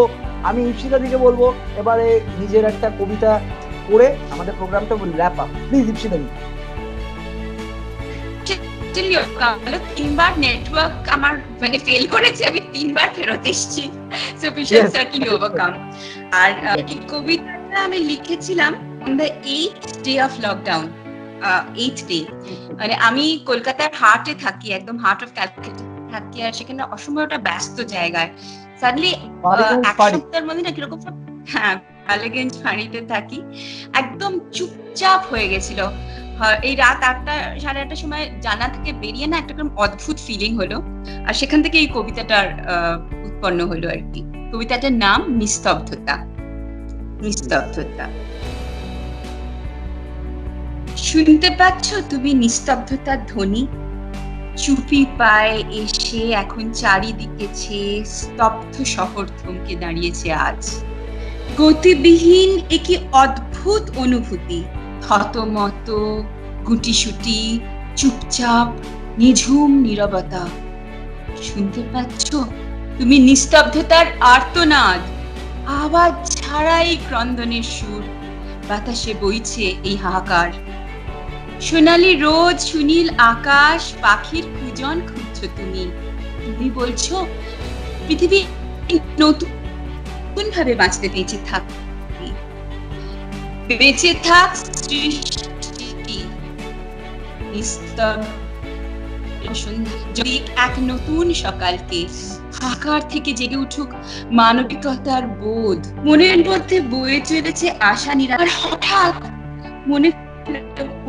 আমি ইপসিতা দিকে বলবো এবারে নিজের একটা কবিতা করে আমাদের প্রোগ্রামটা র্যাপ আপ। প্লিজ ইপসিতা দি। তিনবার নেটওয়ার্ক আমার মানে ফেল করেছে, আমি তিনবার ফেরত এসেছি, so we shall certainly overcome. আর এই কবিতাটা আমি লিখেছিলাম on the 8th day of lockdown, 8th day। মানে আমি কলকাতার হার্টে থাকি, একদম হার্ট অফ ক্যালকাটা থাকি, আর সেখানে অসম্ভব একটা ব্যস্ত জায়গায় সাডেনলি এক সপ্তাহের মধ্যে না কিরকম সব, হ্যাঁ বালিগঞ্জ ফাঁড়িতে থাকি, একদম চুপচাপ হয়ে গেছিল। এই রাত 8টা সাড়ে 8টার সময় জানা থেকে বেরিয়ে না একটা অদ্ভুত ফিলিং হলো, আর সেখান থেকে এই কবিতাটার উৎপন্ন হলো আর কি। কবিতাটার নাম নিস্তব্ধতা। নিস্তব্ধতা। শুনতে পাচ্ছ তুমি নিস্তব্ধতার ধ্বনি? চুপি পায়ে এসে এখন চারিদিকে ছেয়ে স্তব্ধ শহর থমকে দাঁড়িয়েছে আজ। গতিবিহীন একই অদ্ভুত অনুভূতি, থতমত, গুটিসুটি, চুপচাপ, নিঝুম নীরবতা। শুনতে পাচ্ছ তুমি নিস্তব্ধতার আর্তনাদ, আওয়াজ ছাড়াই ক্রন্দনের সুর, বাতাসে বইছে এই হাহাকার। সোনালি রোদ, সুনীল আকাশ, পাখির কুজন খুঁজছো তুমি। তুমি বলছো পৃথিবী নতুন ভাবে বাঁচতে বেঁচে থাক, বেঁচে থাক সৃষ্টি। যদি এক নতুন সকালকে আকার থেকে জেগে উঠুক মানবিকতার বোধ, মনের মধ্যে বয়ে চলেছে আশা নিরাশা। হঠাৎ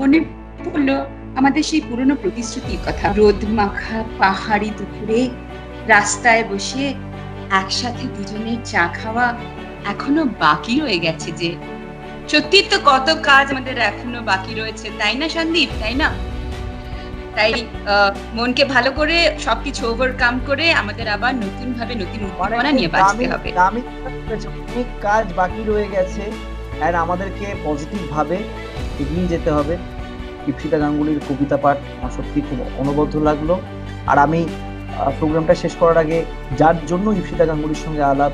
মনে পড়লো আমাদের সেই পুরনো প্রতিশ্রুতির কথা। রোদ মাখা পাহাড়ি দুপুরে রাস্তায় বসে একসাথে দুজনের চা খাওয়া এখনো বাকি রয়ে গেছে। যে সত্যি তো কত কাজ আমাদের এখনো বাকি রয়েছে, তাই না সন্দীপ? তাই না? তাই মনকে ভালো করে সবকিছু ওভারকাম করে আমাদের আবার নতুন ভাবে নতুন উদ্দীপনা নিয়ে বাঁচতে হবে। অনেক কাজ বাকি রয়ে গেছে, আর আমাদেরকে পজিটিভ ভাবে এগিয়ে যেতে হবে। ইপসিতা গাঙ্গুলির কবিতা পাঠ আমার সত্যি খুব অনবদ্য লাগলো। আর আমি প্রোগ্রামটা শেষ করার আগে যার জন্য ইপসিতা গাঙ্গুলির সঙ্গে আলাপ,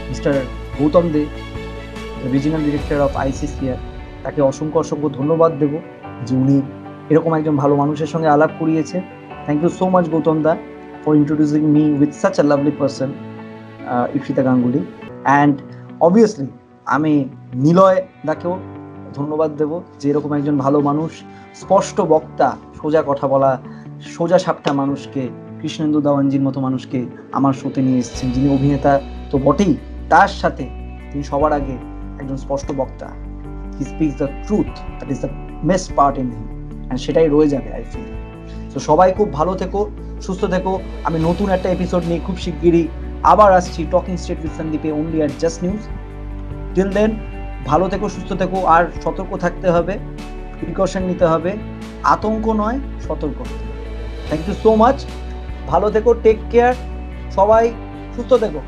mister Gautam Dey, regional director of ICCR, তাকে অসংখ্য অসংখ্য ধন্যবাদ দেব যে উনি এরকম একজন ভালো মানুষের সঙ্গে আলাপ করিয়েছে। Thank you so much Gautam da for introducing me with such a lovely person Ipsita Ganguly. And obviously আমি নিলয় দাকেও ধন্যবাদ দেব যে এরকম একজন ভালো মানুষ, স্পষ্ট বক্তা, সোজা কথা বলা, সোজা সাপটা মানুষকে, কৃষ্ণেন্দু দেওয়ানজির মতো মানুষকে আমার শোতে নিয়ে এসেছেন, যিনি অভিনেতা তো বটেই, তার সাথে তিনি সবার আগে একজন স্পষ্ট বক্তা। He speaks the truth, that is the best part in him, and সেটাই রয়ে যাবে আই ফিল। তো সবাই খুব ভালো থেকো, সুস্থ থেকো। আমি নতুন একটা এপিসোড নিয়ে খুব শিগগিরই আবার আসছি টকিং স্ট্রেট উইথ সন্দীপে, only at just news. Till then ভালো থেকো, সুস্থ থেকো, আর সতর্ক থাকতে হবে, প্রিকশন নিতে হবে, আতঙ্ক নয় সতর্ক হতে হবে। থ্যাংক ইউ সো মাচ, ভালো থেকো, টেক কেয়ার, সবাই সুস্থ থেকো।